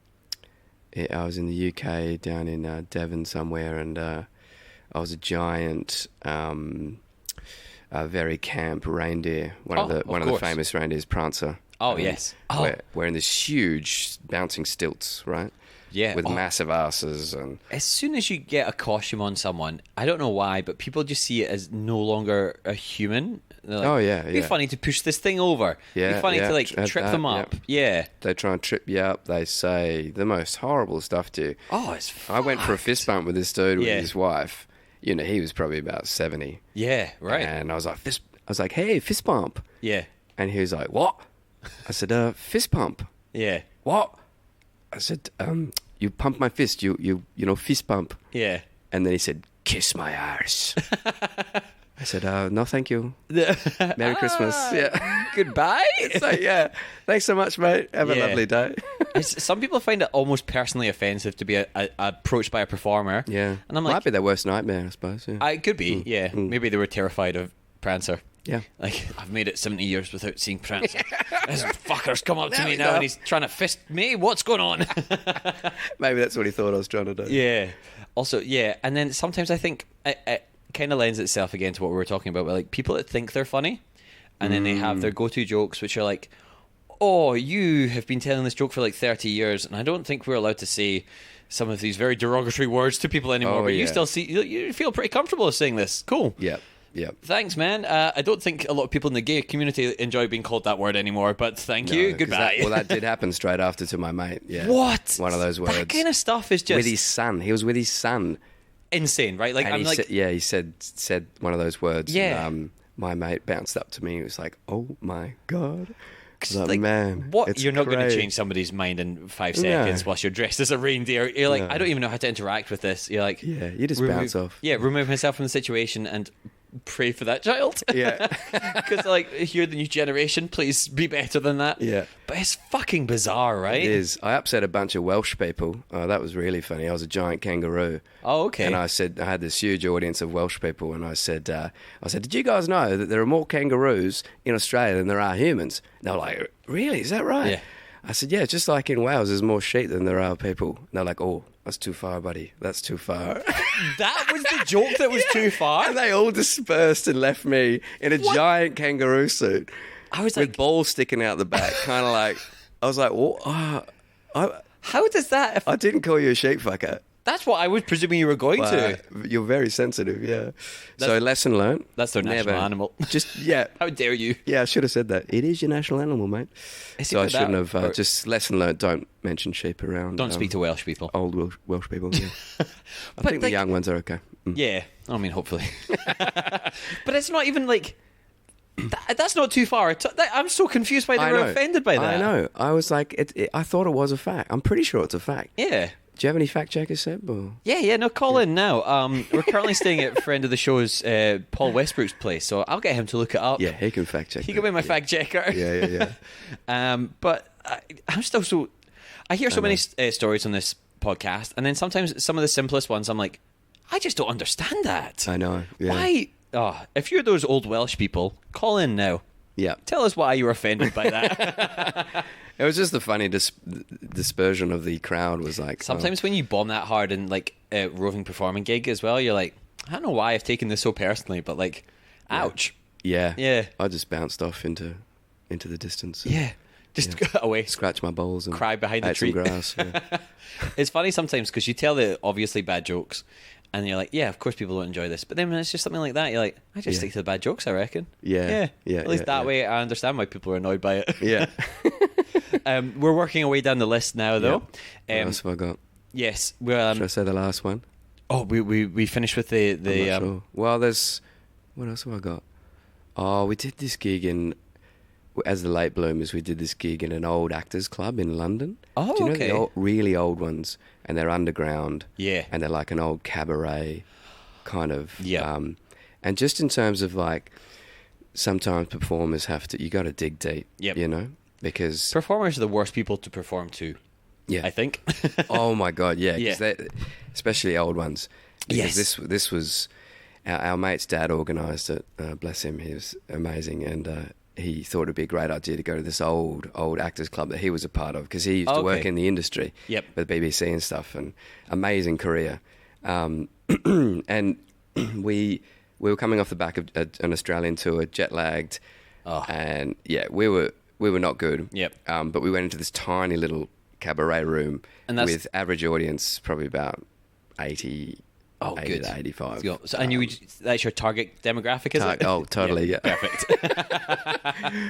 I was in the UK, down in Devon somewhere, and I was a giant very camp reindeer, one of the famous reindeers, Prancer. Oh, yes. Wearing this huge bouncing stilts, right? Yeah. With massive asses. And as soon as you get a costume on someone, I don't know why, but people just see it as no longer a human. Like, it'd be funny to push this thing over. Yeah. It'd be funny to trip them up. Yeah. They try and trip you up. They say the most horrible stuff to you. Oh, it's fucked. I went for a fist bump with this dude with his wife. He was probably about 70. Yeah, right. And I was like, hey, fist bump. Yeah. And he was like, what? I said, fist pump. Yeah. What? I said, you pump my fist. You fist pump. Yeah. And then he said, kiss my arse. I said, no, thank you. Merry Christmas. Yeah. Goodbye. So, yeah. Thanks so much, mate. Have a lovely day. Some people find it almost personally offensive to be approached by a performer. Yeah. And I'm like, might be their worst nightmare, I suppose. Yeah. It could be, Maybe they were terrified of Prancer. Yeah. Like, I've made it 70 years without seeing Prancer. This fucker's come up to me now and he's trying to fist me. What's going on? Maybe that's what he thought I was trying to do. Yeah. Also, and then sometimes I think it kind of lends itself again to what we were talking about, where like people that think they're funny and then they have their go-to jokes, which are like, oh, you have been telling this joke for like 30 years and I don't think we're allowed to say some of these very derogatory words to people anymore, but you still you feel pretty comfortable saying this. Cool. Yeah. Yeah. Thanks, man. I don't think a lot of people in the gay community enjoy being called that word anymore, but thank you. Goodbye. That did happen straight after to my mate. Yeah. What? One of those words. That kind of stuff is just... with his son. He was with his son. Insane, right? Like, and he said one of those words. Yeah. And, my mate bounced up to me. He was like, oh my God. Like, man, what? You're not going to change somebody's mind in 5 seconds whilst you're dressed as a reindeer. You're like, I don't even know how to interact with this. You're like... yeah, you just bounce off. Yeah, remove myself from the situation and... pray for that child. Yeah. Because, like, you're the new generation. Please be better than that. Yeah. But it's fucking bizarre, right? It is. I upset a bunch of Welsh people. Oh, that was really funny. I was a giant kangaroo. Oh, okay. And I had this huge audience of Welsh people, and I said, did you guys know that there are more kangaroos in Australia than there are humans? And they were like, really? Is that right? Yeah. I said, yeah, just like in Wales, there's more sheep than there are people. And they're like, oh, that's too far, buddy. That's too far. That was the joke that was too far? And they all dispersed and left me in a giant kangaroo suit. I was with balls sticking out the back, kind of like... I was like, what? How does that... I didn't call you a sheep fucker. That's what I was presuming you were going to. You're very sensitive, yeah. So lesson learned. That's their national animal. How dare you? Yeah, I should have said that. It is your national animal, mate. So I shouldn't have. Just lesson learned. Don't mention sheep around. Don't speak to Welsh people. Old Welsh people. Yeah. I think the young ones are okay. Yeah, I mean, hopefully. But it's not even like. That's not too far. I'm so confused why they were offended by that. I know. I was like, I thought it was a fact. I'm pretty sure it's a fact. Yeah. Do you have any fact checkers, Seb? Or? Yeah, no, call in now. We're currently staying at a friend of the show's, Paul Westbrook's place, so I'll get him to look it up. Yeah, he can fact check. He can be my fact checker. Yeah. But I'm still so... I hear so many stories on this podcast, and then sometimes some of the simplest ones, I'm like, I just don't understand that. I know. Yeah. Why? Oh, if you're those old Welsh people, call in now. Yeah. Tell us why you were offended by that. It was just the funny dispersion of the crowd was like... Sometimes when you bomb that hard in like a roving performing gig as well, you're like, I don't know why I've taken this so personally, but like, ouch. Yeah. I just bounced off into the distance. Just away. Scratch my balls and cry behind the tree. Some grass. Yeah. It's funny sometimes because you tell the obviously bad jokes and you're like, yeah, of course people don't enjoy this. But then when it's just something like that, you're like, I just stick to the bad jokes, I reckon. Yeah. At least that way I understand why people are annoyed by it. Yeah. We're working our way down the list now, though. What else have I got? Yes. Should I say the last one? Oh, we finished with the I'm not sure. Well, there's... What else have I got? Oh, we did this gig as the late bloomers, we did this gig in an old actors club in London. Oh, do you know okay. the really old ones? And they're underground. Yeah. And they're like an old cabaret kind of... Yeah. And just in terms of like, sometimes performers you got to dig deep, you know? Because... Performers are the worst people to perform to. Yeah. I think. Oh my God, yeah. Especially old ones. Because yes. This was... Our mate's dad organised it. Bless him, he was amazing. And... he thought it'd be a great idea to go to this old actors club that he was a part of because he used to work in the industry with BBC and stuff, and amazing career. And we were coming off the back of an Australian tour, jet lagged, and we were not good. But we went into this tiny little cabaret room with average audience, probably about 80. 80 good. To 85. So, and that's your target demographic, is it? Oh, totally, yeah. Perfect.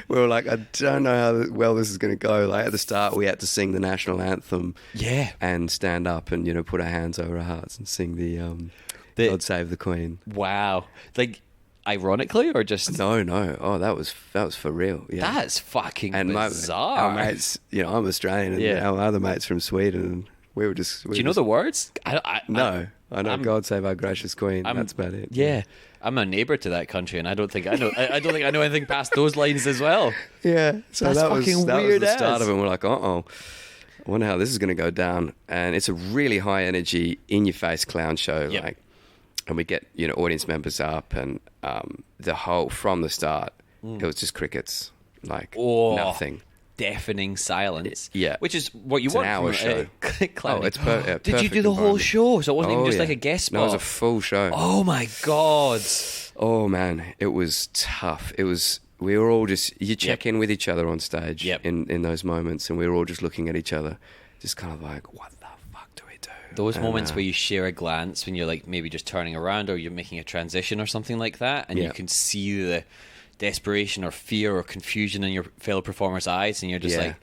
We were like, I don't know how well this is going to go. Like at the start, we had to sing the national anthem, and stand up and put our hands over our hearts and sing the God Save the Queen. Wow, like ironically or just no? Oh, that was for real. Yeah, that's fucking bizarre. Our mates, I'm Australian, and our other mates from Sweden, and we were just. Do you know the words? No. I know God Save Our Gracious Queen. That's about it. Yeah, I'm a neighbour to that country, and I don't think I know. I don't think I know anything past those lines as well. Yeah, so that's fucking weird. That was the start of it. And we're like, I wonder how this is going to go down. And it's a really high energy, in your face clown show. Like, and we get audience members up, and the whole from the start, it was just crickets, like nothing. Deafening silence. Yeah. Which is what you want from a show. It's perfect. Did you do the whole show? So it wasn't even just like a guest spot? No, it was a full show. Oh my God. Oh man, it was tough. We were all just, you check in with each other on stage in those moments, and we were all just looking at each other, just kind of like, what the fuck do we do? Those moments where you share a glance when you're like maybe just turning around or you're making a transition or something like that, and you can see the desperation or fear or confusion in your fellow performers' eyes, and you're just like,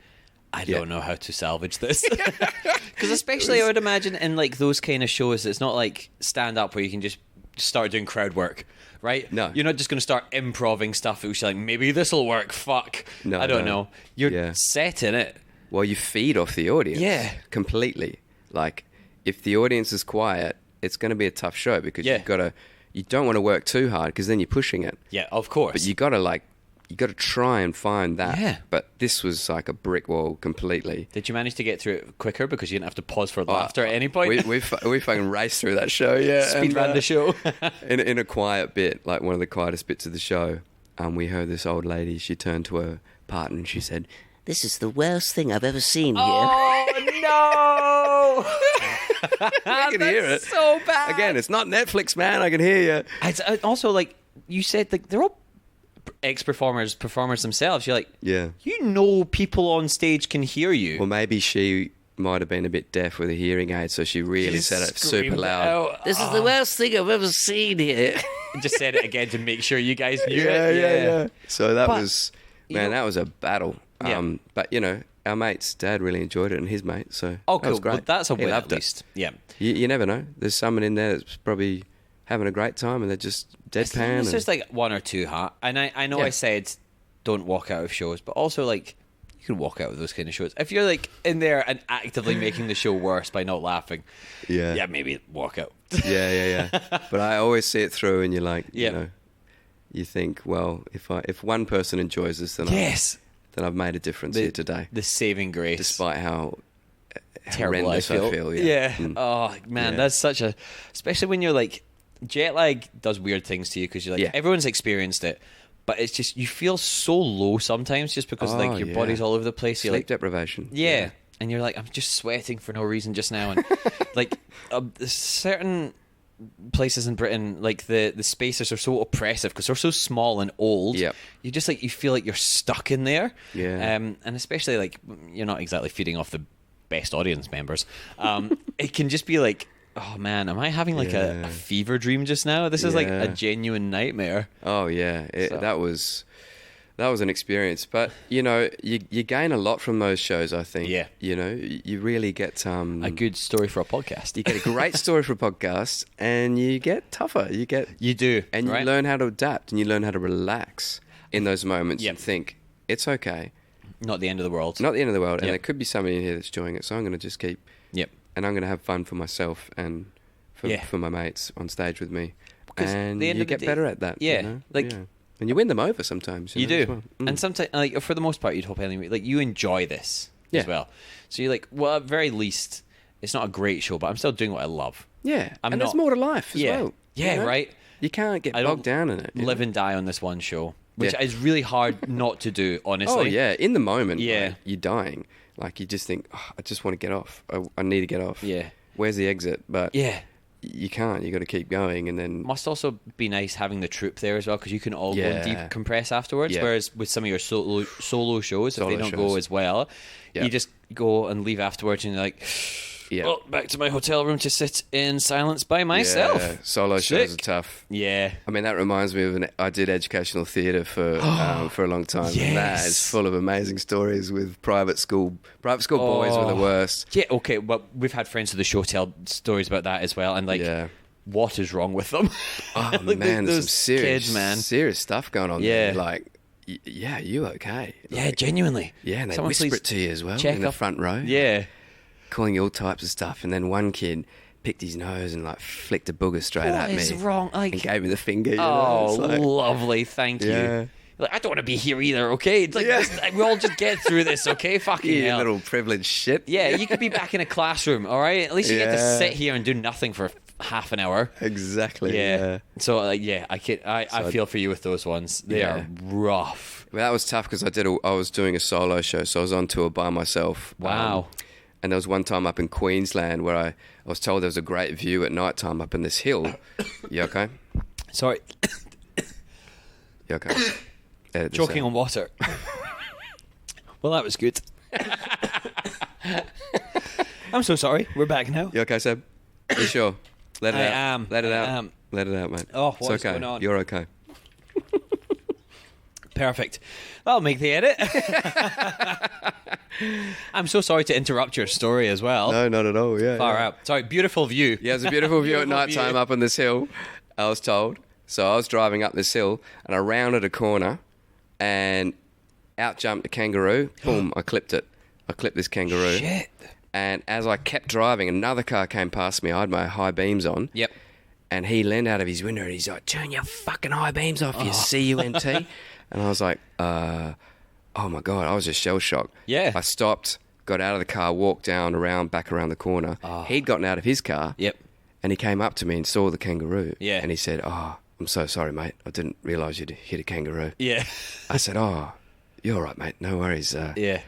I don't know how to salvage this. Because especially I would imagine in like those kind of shows, it's not like stand up where you can just start doing crowd work, right? No, you're not just going to start improving stuff which you're like, maybe this will work. Fuck, no, I don't know. You're set in it. Well, you feed off the audience, completely. Like if the audience is quiet, it's going to be a tough show because you don't want to work too hard because then you're pushing it. Yeah, of course. But you got to try and find that. Yeah. But this was like a brick wall completely. Did you manage to get through it quicker because you didn't have to pause for laughter at any point? We fucking raced through that show, Speed ran the show. in a quiet bit, like one of the quietest bits of the show, we heard this old lady, she turned to her partner and she said, "This is the worst thing I've ever seen here." Oh, no! I can hear it. So bad. Again, it's not Netflix, man. I can hear you. It's also, like you said, like they're all performers themselves. You're like, people on stage can hear you. Well, maybe she might have been a bit deaf with a hearing aid, so she really said it super loud. Out. This is the worst thing I've ever seen here. Just said it again to make sure you guys knew Yeah. it. So that was, man, that was a battle. Yeah. But, you know, our mate's dad really enjoyed it, and his mate, so Oh, that cool. was great. Well, that's a He win loved at it. least. Yeah. You never know. There's someone in there that's probably having a great time, and they're just deadpan. It's just like one or two, huh? And I know Yeah. I said don't walk out of shows, but also like you can walk out of those kind of shows. If you're like in there and actively making the show worse by not laughing, Yeah. maybe walk out. Yeah. But I always see it through, and you're like, Yeah. you know, you think, well, if one person enjoys this, then Yes. then I've made a difference here today, The saving grace. despite how Terrible I horrendous feel. Yeah. Oh man, Yeah. that's such a, especially when you're like, jet lag does weird things to you because you're like, Yeah. everyone's experienced it, but it's just you feel so low sometimes just because like your body's all over the place. You're Sleep like, deprivation. yeah, and you're like, I'm just sweating for no reason just now, and like certain places in Britain, like the spaces are so oppressive because they're so small and old. Yep. You just like you feel like you're stuck in there. Yeah. And especially like you're not exactly feeding off the best audience members. It can just be like, oh man, am I having like a fever dream just now? This is like a Yeah. genuine nightmare. Oh yeah, So- that was an experience. But you know, you gain a lot from those shows. I think. Yeah. You know, you really get A good story for a podcast. you get a great story for a podcast, and you get tougher. You do, and you right? learn how to adapt, and you learn how to relax in those moments Yep. and think it's okay, Not the end of the world. not the end of the world, and Yep. there could be somebody in here that's enjoying it. So I'm going to just keep, Yep. and I'm going to have fun for myself and for my mates on stage with me, Because and the end you of the get day- better at that. yeah, you know? like- Yeah. And you win them over sometimes. You know, as do, well. Mm. and sometimes, like for the most part, you'd hope anyway. Like you enjoy this Yeah. as well, so you're like, well, at very least, it's not a great show, but I'm still doing what I love. Yeah, I'm and there's not- more to life as Yeah. well. Yeah, you know? right. You can't get I don't bogged down in it. you Live know? and die on this one show, which Yeah. is really hard not to do. Honestly. Oh yeah, in the moment, Yeah. like, you're dying. Like you just think, oh, I just want to get off. I need to get off. Yeah. Where's the exit? But Yeah. you can't. You got to keep going, and then Must also be nice having the troupe there as well because you can all go and Yeah. decompress afterwards. Yeah. Whereas with some of your solo shows, if they Solo don't shows. go as well, Yeah. you just go and leave afterwards and you're like, yeah, oh, back to my hotel room to sit in silence by myself. Yeah. Solo shows are Sick. tough. Yeah. I mean, that reminds me of I did educational theatre for a long time. And that Yes. is full of amazing stories with private school boys were the worst. Yeah, okay, well, we've had friends of the show tell stories about that as well, and like, Yeah. what is wrong with them? Oh Like, man, there's some those serious, kids, man. serious stuff going on. Yeah. there. Like, yeah, you okay? Yeah, Like, genuinely. yeah, and they Someone whisper please it to you as well check in the up- front row. Yeah. calling you all types of stuff. And then one kid picked his nose and like flicked a booger straight What at me. is wrong? Like, and gave me the finger. You know? oh, It's like, lovely, thank you. Yeah. Like, I don't want to be here either, okay? It's like, Yeah. we all just get through this, okay? Fucking you hell. little privileged shit. Yeah, you could be back in a classroom, all right? At least you get to Yeah. sit here and do nothing for half an hour. Exactly. Yeah. So, like, yeah, I feel for you with those ones. They Yeah. are rough. Well, that was tough because I was doing a solo show, so I was on tour by myself. Wow. And there was one time up in Queensland where I was told there was a great view at night time up in this hill. You okay? Sorry, You okay? Edit this choking out. on water. Well, that was good. I'm so sorry. We're back now. You okay, Seb? You sure? Let it I out. am. Let it I out. am. Let it out, mate. Oh, it's what's okay. going on? You're okay. Perfect. That'll make the edit. I'm so sorry to interrupt your story as well. No, not at all. Yeah. Far yeah. out. Sorry, beautiful view. Yeah, it's a beautiful view at Beautiful night time view. up on this hill, I was told. So I was driving up this hill and I rounded a corner and out jumped a kangaroo. Boom, I clipped it. I clipped this kangaroo. Shit. And as I kept driving, another car came past me. I had my high beams on. Yep. And he leaned out of his window and he's like, turn your fucking high beams off, you C-U-N-T. And I was like, oh my God, I was just shell-shocked. Yeah. I stopped, got out of the car, walked back around the corner. He'd gotten out of his car. Yep. And he came up to me and saw the kangaroo. Yeah. And he said, oh, I'm so sorry, mate. I didn't realise you'd hit a kangaroo. Yeah. I said, oh, you're all right, mate. No worries. Yeah.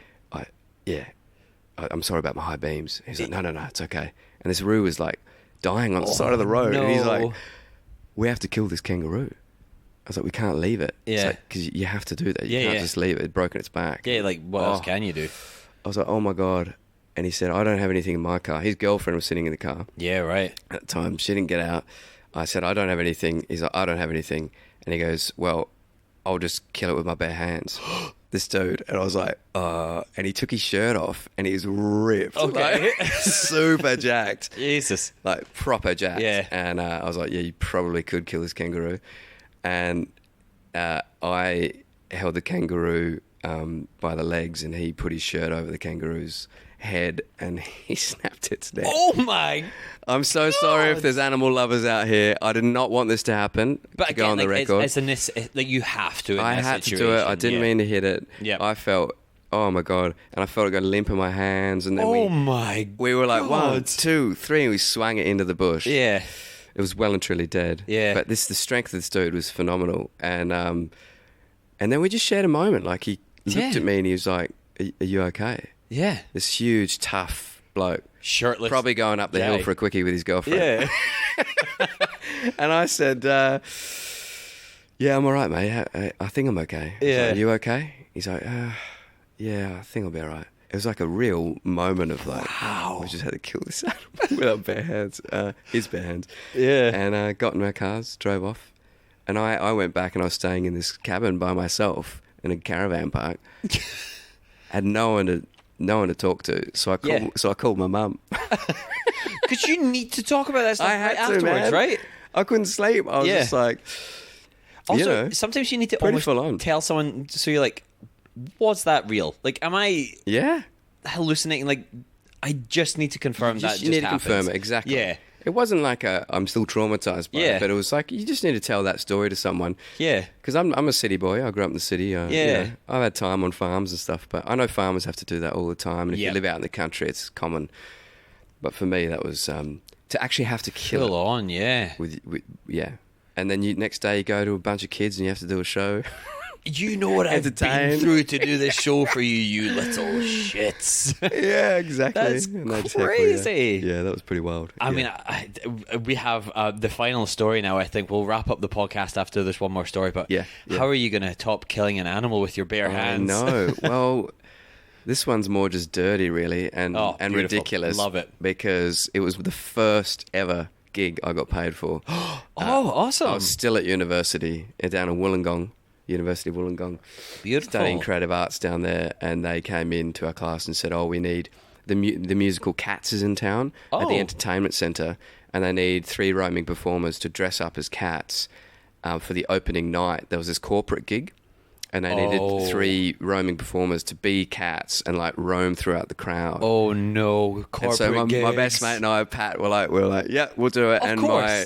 I'm sorry about my high beams. He's like, no, it's okay. And this roo was like dying on the side of the road. And he's no. like, we have to kill this kangaroo. I was like, we can't leave it. Yeah. Because you have to do that. You Yeah, can't yeah. just leave it. It's broken its back. Yeah, like, what else can you do? I was like, oh my God. And he said, I don't have anything in my car. His girlfriend was sitting in the car. Yeah, right. At the time. She didn't get out. I said, I don't have anything. He's like, I don't have anything. And he goes, well, I'll just kill it with my bare hands. This dude. And I was like, and he took his shirt off and he was ripped. Okay. Like, super jacked. Jesus. Like proper jacked. Yeah. And I was like, yeah, you probably could kill this kangaroo. And I held the kangaroo by the legs and he put his shirt over the kangaroo's head and he snapped its neck. Oh my! I'm so sorry if there's animal lovers out here. I did not want this to happen. But to again, go on the record. like you have to. I had to do it. I didn't mean to hit it. Yeah. I felt, oh my God, and I felt it go limp in my hands. And then we were like, God. 1, 2, 3, and we swung it into the bush. Yeah. It was well and truly dead. Yeah. But the strength of this dude was phenomenal. And then we just shared a moment. Like he looked at me and he was like, are you okay? Yeah. This huge, tough bloke. Shirtless. Probably going up the hill for a quickie with his girlfriend. Yeah. And I said, yeah, I'm all right, mate. I think I'm okay. Yeah. Like, you okay? He's like, yeah, I think I'll be all right. It was like a real moment of like, wow. We just had to kill this animal with our bare hands, his bare hands. Yeah. And got in our cars, drove off. And I went back and I was staying in this cabin by myself in a caravan park. Had no one to talk to, so I called my mum. Because you need to talk about that stuff I had right to, afterwards, man. right? I couldn't sleep. I was just like, Also, sometimes you need to almost tell someone, so you're like, was that real? Like, am I hallucinating? Like, I just need to confirm that just You need happened. to confirm it, exactly. Yeah. It wasn't like I'm still traumatized by it, but it was like, you just need to tell that story to someone. Yeah. Because I'm a city boy. I grew up in the city. You know, I've had time on farms and stuff, but I know farmers have to do that all the time. And if you live out in the country, it's common. But for me, that was to actually have to kill it. On, yeah. With and then next day you go to a bunch of kids and you have to do a show. You know what I've been through to do this show for you, you little shits. Yeah, exactly. That's crazy. Yeah, that was pretty wild. I mean, we have the final story now. I think we'll wrap up the podcast after this one more story. But how are you going to top killing an animal with your bare hands? No, well, this one's more just dirty, really, and ridiculous. Love it. Because it was the first ever gig I got paid for. Awesome. I was still at university down in Wollongong. University of Wollongong. Beautiful. Studying creative arts down there, and they came into our class and said, we need the musical Cats is in town at the entertainment centre, and they need 3 roaming performers to dress up as cats for the opening night. There was this corporate gig, and they needed 3 roaming performers to be cats and like roam throughout the crowd. Oh no, corporate and so my best mate and I, Pat, were like, yeah, we'll do it.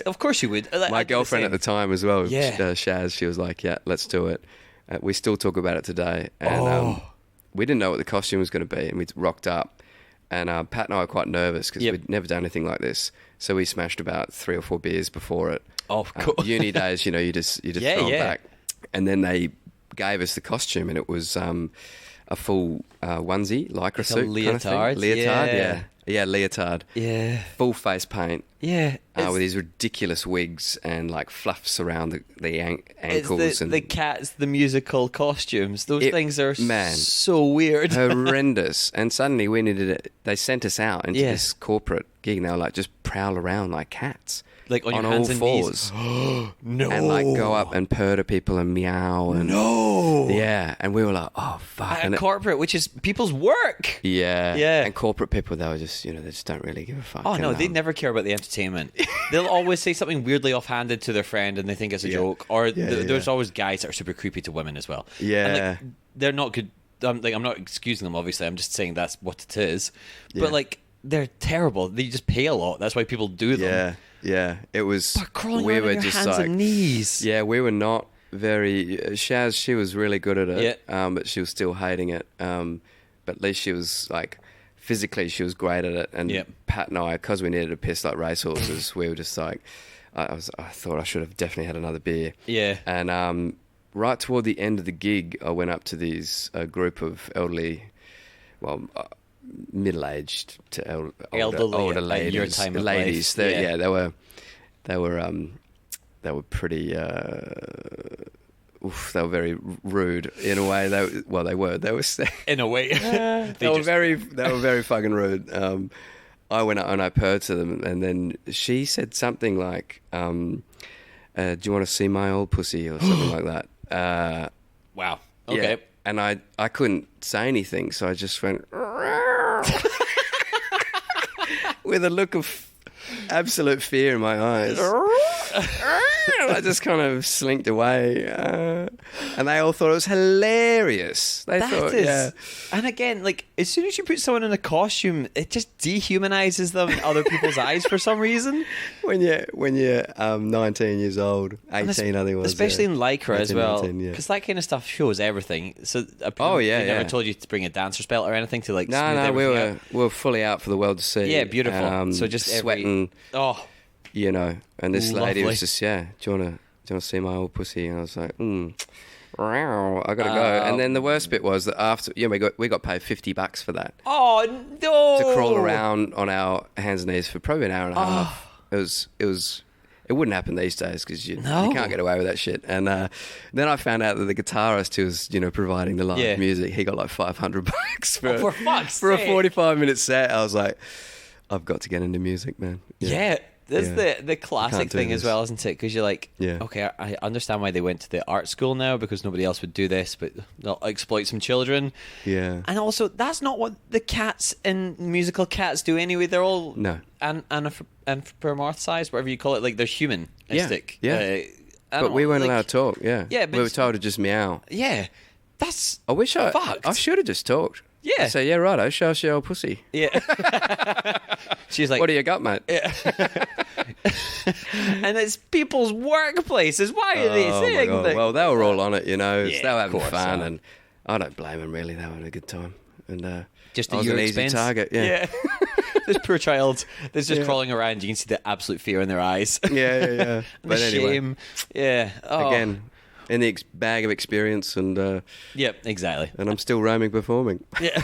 Of course you would. My girlfriend at the time as well, yeah. Shaz, she was like, yeah, let's do it. We still talk about it today. And we didn't know what the costume was going to be, and we rocked up. And Pat and I were quite nervous because we'd never done anything like this. So we smashed about 3 or 4 beers before it. Of course. Uni days, you just throw them back. And then they gave us the costume, and it was a full onesie, lycra suit, leotard, kind of thing. Leotard, yeah, leotard, full face paint, with these ridiculous wigs and like fluffs around the ankles. It's the Cats, the musical costumes. Those things are so weird, horrendous. And suddenly we needed it. They sent us out into this corporate gig. And they were like, just prowl around like cats. Like on your hands and fours. No. And like go up and purr to people and meow. And, yeah. And we were like, oh, fuck. And corporate, which is people's work. Yeah. Yeah. And corporate people, they were just, they just don't really give a fuck. Oh, no, they never care about the entertainment. They'll always say something weirdly offhanded to their friend and they think it's a joke. Or there's always guys that are super creepy to women as well. Yeah. And, like, they're not good. I'm not excusing them, obviously. I'm just saying that's what it is. But, like, they're terrible. They just pay a lot. That's why people do them. Yeah, it was. But crawling we were on just your hands and knees. Yeah, we were not very. Shaz, she was really good at it, but she was still hating it. But at least she was like physically, she was great at it. And Pat and I, because we needed to piss like racehorses, we were just like, I thought I should have definitely had another beer. Yeah, and right toward the end of the gig, I went up to these group of elderly, middle-aged to older ladies. Your time of ladies. life. They were pretty. they were very rude in a way. They were. In a way. They were very fucking rude. I went up and I purred to them, and then she said something like, "Do you want to see my old pussy?" or something like that. Wow. Okay. Yeah. And I couldn't say anything, so I just went with a look of absolute fear in my eyes. I just kind of slinked away, and they all thought it was hilarious. They thought, yeah. And again, like as soon as you put someone in a costume, it just dehumanizes them in other people's eyes for some reason. When you're 19 years old, 18, I think it was, especially in Lycra 18, as well, 19, because that kind of stuff shows everything. So, they never told you to bring a dancer's belt or anything to like. No, we were fully out for the world to see. Yeah, beautiful. So just sweating. You know, and this lady was just, do you want to see my old pussy? And I was like, I gotta go. And then the worst bit was that after, we got paid $50 for that. Oh no! To crawl around on our hands and knees for probably an hour and a half. It wouldn't happen these days because you can't get away with that shit. And then I found out that the guitarist who was, providing the live music, he got like $500 for a 45-minute set. I was like, I've got to get into music, man. Yeah. That's the classic thing as well, isn't it? Because you're like, okay, I understand why they went to the art school now because nobody else would do this, but they'll exploit some children. Yeah. And also, that's not what the cats in musical Cats do anyway. They're all anthropomorphized, whatever you call it. Like they're humanistic. Yeah. But we weren't allowed to talk. Yeah. Yeah. But we were told to just meow. Yeah. That's. I wish I should have just talked. Yeah. So, yeah, righto, show us your old pussy. Yeah. She's like... What do you got, mate? Yeah. And it's people's workplaces. Why are they saying that? Well, they were all on it, they were having fun, and I don't blame them, really. They were having a good time. And just I was an easy target, yeah. This poor child that's just crawling around. You can see the absolute fear in their eyes. Yeah. But the shame. Yeah. Oh. Again... in the bag of experience and... Yep, exactly. And I'm still roaming performing. Yeah.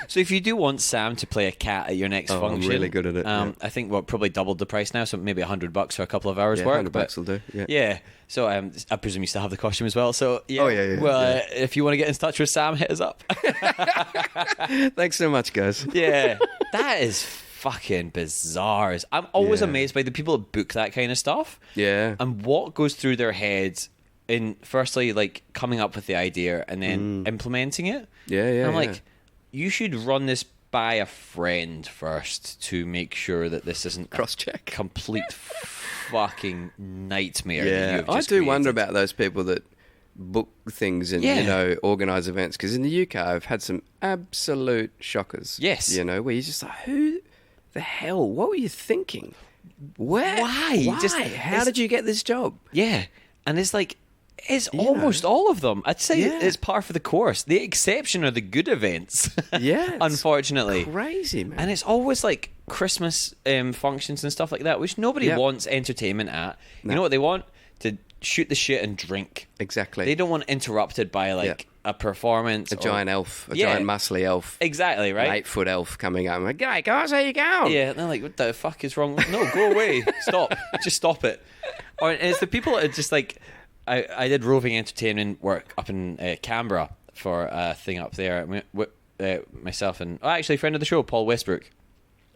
So if you do want Sam to play a cat at your next function... I'm really good at it. I think we're probably doubled the price now, so maybe $100 for a couple of hours work. $100 will do, yeah. Yeah. So I presume you still have the costume as well. So yeah. Oh, yeah. Well, if you want to get in touch with Sam, hit us up. Thanks so much, guys. Yeah. That is fucking bizarre. I'm always amazed by the people that book that kind of stuff. Yeah. And what goes through their heads in firstly like coming up with the idea and then implementing it. Yeah. I'm like, you should run this by a friend first to make sure that this isn't cross-check complete fucking nightmare. Yeah, I do wonder about those people that book things and organise events, because in the UK I've had some absolute shockers. Yes, where you're just like, who the hell? What were you thinking? Where? Why? How did you get this job? Yeah, and it's like. It's almost all of them. I'd say it's par for the course. The exception are the good events. Yeah. Unfortunately. Crazy, man. And it's always like Christmas functions and stuff like that, which nobody wants entertainment at. No. You know what they want? To shoot the shit and drink. Exactly. They don't want interrupted by like a performance. A giant elf. A giant muscly elf. Exactly, right? An 8-foot elf coming out. I'm like, g'day guys, how you going? Yeah, and they're like, what the fuck is wrong? No, go away. Stop. Just stop it. Or it's the people that are just like... I did roving entertainment work up in Canberra for a thing up there. Myself and actually a friend of the show, Paul Westbrook,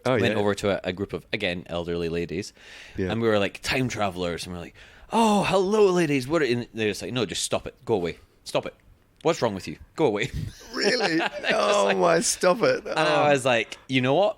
went over to a group of, again, elderly ladies, and we were like time travelers, and we're like, oh, hello, ladies. What? And they're just like, no, just stop it. Go away. Stop it. What's wrong with you? Go away. Really? Stop it. And I was like, you know what?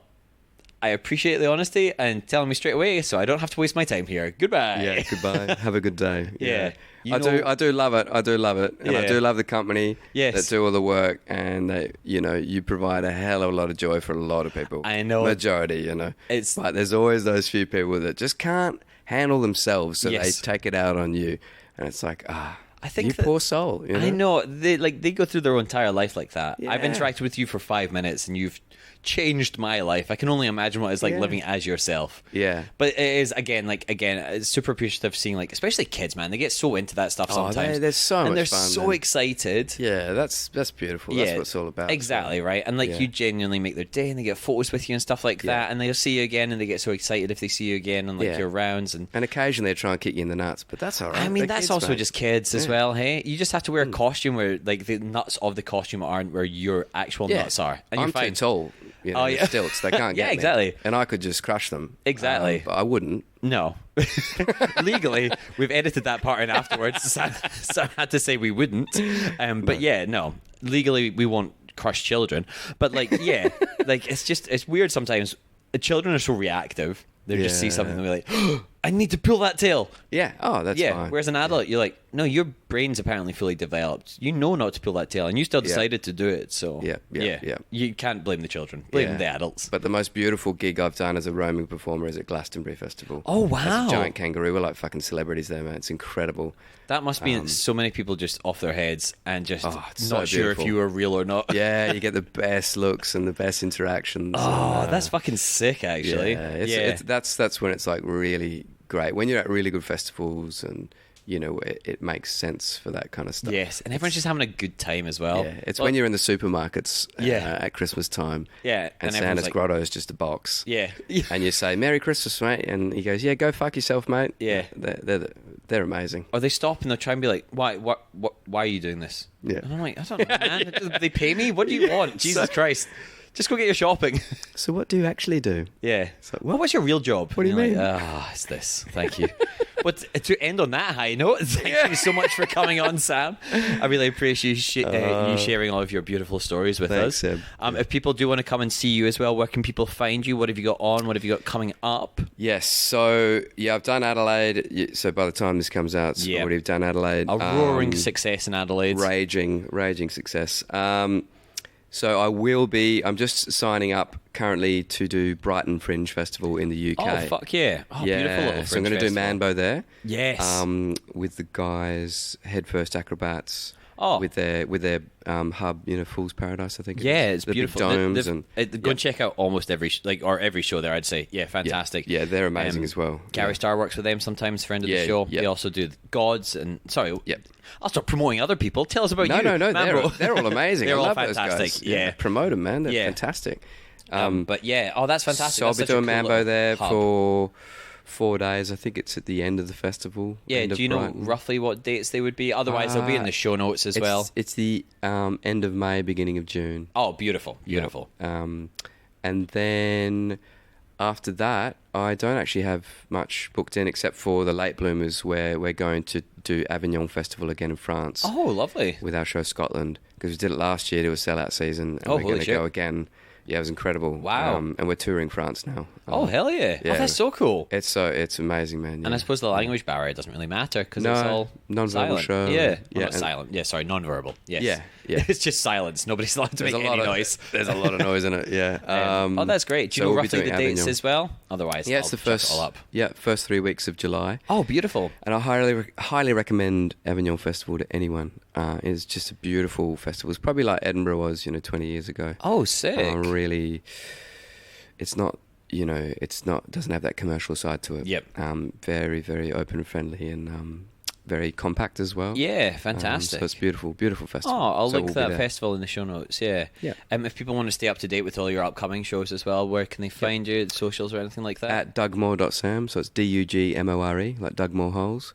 I appreciate the honesty and telling me straight away, so I don't have to waste my time here. Goodbye. Yeah, goodbye. Have a good day. Yeah. I do love it. I do love it. And I do love the company that do all the work, and they, you provide a hell of a lot of joy for a lot of people. I know. Majority, But there's always those few people that just can't handle themselves, so they take it out on you. And it's like, I think you poor soul. I know. They go through their entire life like that. Yeah. I've interacted with you for 5 minutes, and you've changed my life. I can only imagine what it's like living as yourself. Yeah. But it is, again, it's super appreciative seeing, like, especially kids, man. They get so into that stuff sometimes. They're so much fun. And they're so excited. Yeah, that's beautiful. That's what it's all about. Exactly, so. right? And, like, you genuinely make their day, and they get photos with you and stuff like that, and they'll see you again, and they get so excited if they see you again on, like, your rounds. And occasionally they try and kick you in the nuts, but that's all right. I mean, that's kids, also mate. just kids as well, hey? You just have to wear a costume where, like, the nuts of the costume aren't where your actual nuts are. And you're I'm fine. too tall. You know, stilts, they can't get me. Exactly. And I could just crush them. Exactly. But I wouldn't. No. Legally, we've edited that part in afterwards, so I had to say we wouldn't. But no. Legally, we won't crush children. But, like, like, it's weird sometimes. Children are so reactive. They just see something and they're like, oh, I need to pull that tail. Yeah. Oh, that's fine. Whereas an adult, you're like, no, your brain's apparently fully developed. You know not to pull that tail, and you still decided to do it. So yeah. You can't blame the children. Blame the adults. But the most beautiful gig I've done as a roaming performer is at Glastonbury Festival. Oh, wow. As a giant kangaroo. We're like fucking celebrities there, man. It's incredible. That must mean so many people just off their heads and just so sure if you were real or not. Yeah, you get the best looks and the best interactions. Oh, that's fucking sick, actually. That's when it's like really great. When you're at really good festivals and, you know, it makes sense for that kind of stuff. Yes, and everyone's just having a good time as well. Yeah, it's when you're in the supermarkets at Christmas time. Yeah. And Santa's grotto is just a box. Yeah. And you say, Merry Christmas, mate. And he goes, yeah, go fuck yourself, mate. Yeah. They're amazing. Or they stop and they'll try and be like, why are you doing this? Yeah. And I'm like, I don't know, man. Do they pay me? What do you want? Jesus Christ. Just go get your shopping. So what do you actually do? Yeah. It's like, what's your real job? What do you mean? It's this. Thank you. But to end on that high note, thank you so much for coming on, Sam. I really appreciate you sharing all of your beautiful stories with us. Sam. If people do want to come and see you as well, where can people find you? What have you got on? What have you got coming up? Yes. So, I've done Adelaide. So by the time this comes out, I've already done Adelaide. A roaring success in Adelaide. Raging success. So I'm just signing up currently to do Brighton Fringe Festival in the UK. Oh, fuck yeah. Oh, beautiful little Fringe so I'm going to do Manbo there. Yes. With the guys, Head First Acrobats. Oh. With their hub, Fool's Paradise, I think. It's the beautiful. Big domes go and check out almost every show there, I'd say. Yeah, fantastic. Yeah, they're amazing as well. Gary Starr works with them sometimes, friend of the show. They also do Gods and I'll start promoting other people. Tell us about you. No, they're all amazing. They're I all love fantastic. Those guys. Yeah, promote them, man. They're fantastic. But that's fantastic. So I'll be doing Manbo there for 4 days. I think it's at the end of the festival. Yeah, do you know roughly what dates they would be? Otherwise, they'll be in the show notes as well. It's the end of May, beginning of June. Oh, beautiful. And then after that, I don't actually have much booked in except for the late bloomers, where we're going to do Avignon Festival again in France. Oh, lovely. With our show Scotland, because we did it last year. It was sellout season, and we're going to go again. Yeah, it was incredible. Wow. And we're touring France now. Oh, hell yeah. Oh, that's so cool. It's amazing, man. Yeah. And I suppose the language barrier doesn't really matter because it's all non-verbal silent. show. Yeah. Not silent. Yeah, sorry, non-verbal. Yes. Yeah. It's just silence. Nobody's allowed to make any noise. There's a lot of noise in it, yeah. That's great. Do you know roughly the dates as well? Otherwise, it's the first 3 weeks of July. Oh, beautiful. And I highly recommend Avignon Festival to anyone. It's just a beautiful festival. It's probably like Edinburgh was, 20 years ago. Oh, sick. Really, it's not, doesn't have that commercial side to it. Yep. Very, very open and friendly and very compact as well. Yeah, fantastic. So it's beautiful festival. Oh, I'll link that festival in the show notes, yeah. Yeah. If people want to stay up to date with all your upcoming shows as well, where can they find you, socials or anything like that? At Dugmore.sam, so it's Dugmore, like Dugmore Holes,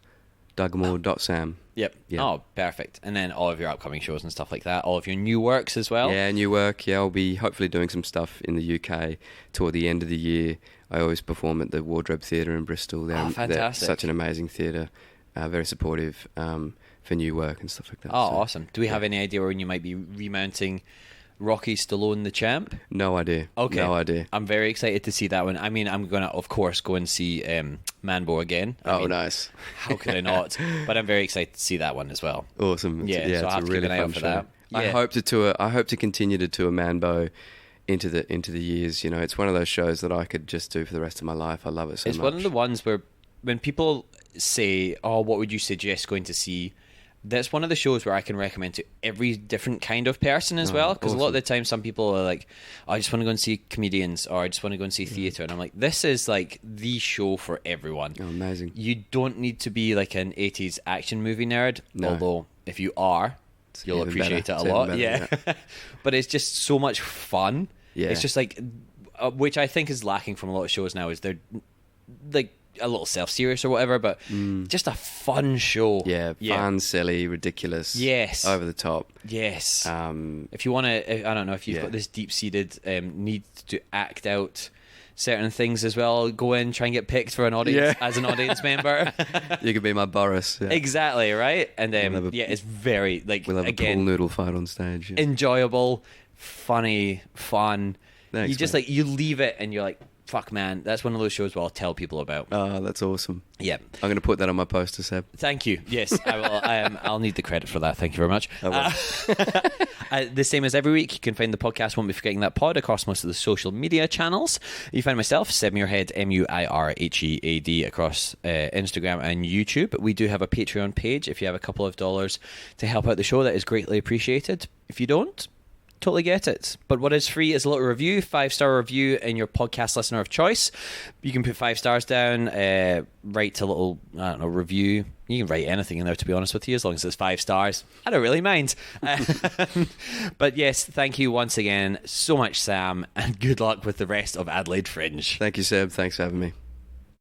Dugmore.sam. Yep. Oh, perfect. And then all of your upcoming shows and stuff like that, all of your new works as well? Yeah, new work. Yeah, I'll be hopefully doing some stuff in the UK toward the end of the year. I always perform at the Wardrobe Theatre in Bristol. Fantastic. They're such an amazing theatre. Very supportive for new work and stuff like that. Oh, awesome. Do we have any idea when you might be remounting Rocky Stallone the Champ? No idea. Okay. No idea. I'm very excited to see that one. I mean, I'm going to, of course, go and see Manbo again. Nice. How could I not? But I'm very excited to see that one as well. Awesome. Yeah, so I'll have to keep an eye out for that. Yeah. I hope to continue to tour Manbo into the years. It's one of those shows that I could just do for the rest of my life. I love it so much. It's one of the ones where when people say, "Oh, what would you suggest going to see?" that's one of the shows where I can recommend to every different kind of person as well, because a lot of the time some people are like, oh, I just want to go and see comedians, or I just want to go and see theatre, and I'm like, this is like the show for everyone. Oh, amazing. You don't need to be like an 80s action movie nerd, although if you are, you'll appreciate it a lot. But it's just so much fun. It's just like, which I think is lacking from a lot of shows now, is they're like a little self-serious or whatever, but just a fun show. Fun, silly, ridiculous, over the top. If you want to, I don't know, if you've got this deep-seated need to act out certain things as well, go in, try and get picked for an audience as an audience member. You could be my Boris. Exactly, right? And it's very, like, we'll have again, a pool noodle fight on stage. Enjoyable, funny, fun. Thanks, you just like, you leave it and you're like, fuck, man, that's one of those shows where I'll tell people about. Oh, that's awesome. Yeah. I'm going to put that on my poster, Seb. Thank you. Yes, I will. I'll need the credit for that. Thank you very much. The same as every week, you can find the podcast Won't Be Forgetting That Pod across most of the social media channels. You find myself, Seb Muirhead, Muirhead, across Instagram and YouTube. We do have a Patreon page. If you have a couple of dollars to help out the show, that is greatly appreciated. If you don't, totally get it. But what is free is a little review, 5-star review in your podcast listener of choice. You can put 5 stars down, write a little, I don't know, review. You can write anything in there, to be honest with you, as long as it's 5 stars. I don't really mind. But yes, thank you once again so much, Sam, and good luck with the rest of Adelaide Fringe. Thank you, Seb. Thanks for having me.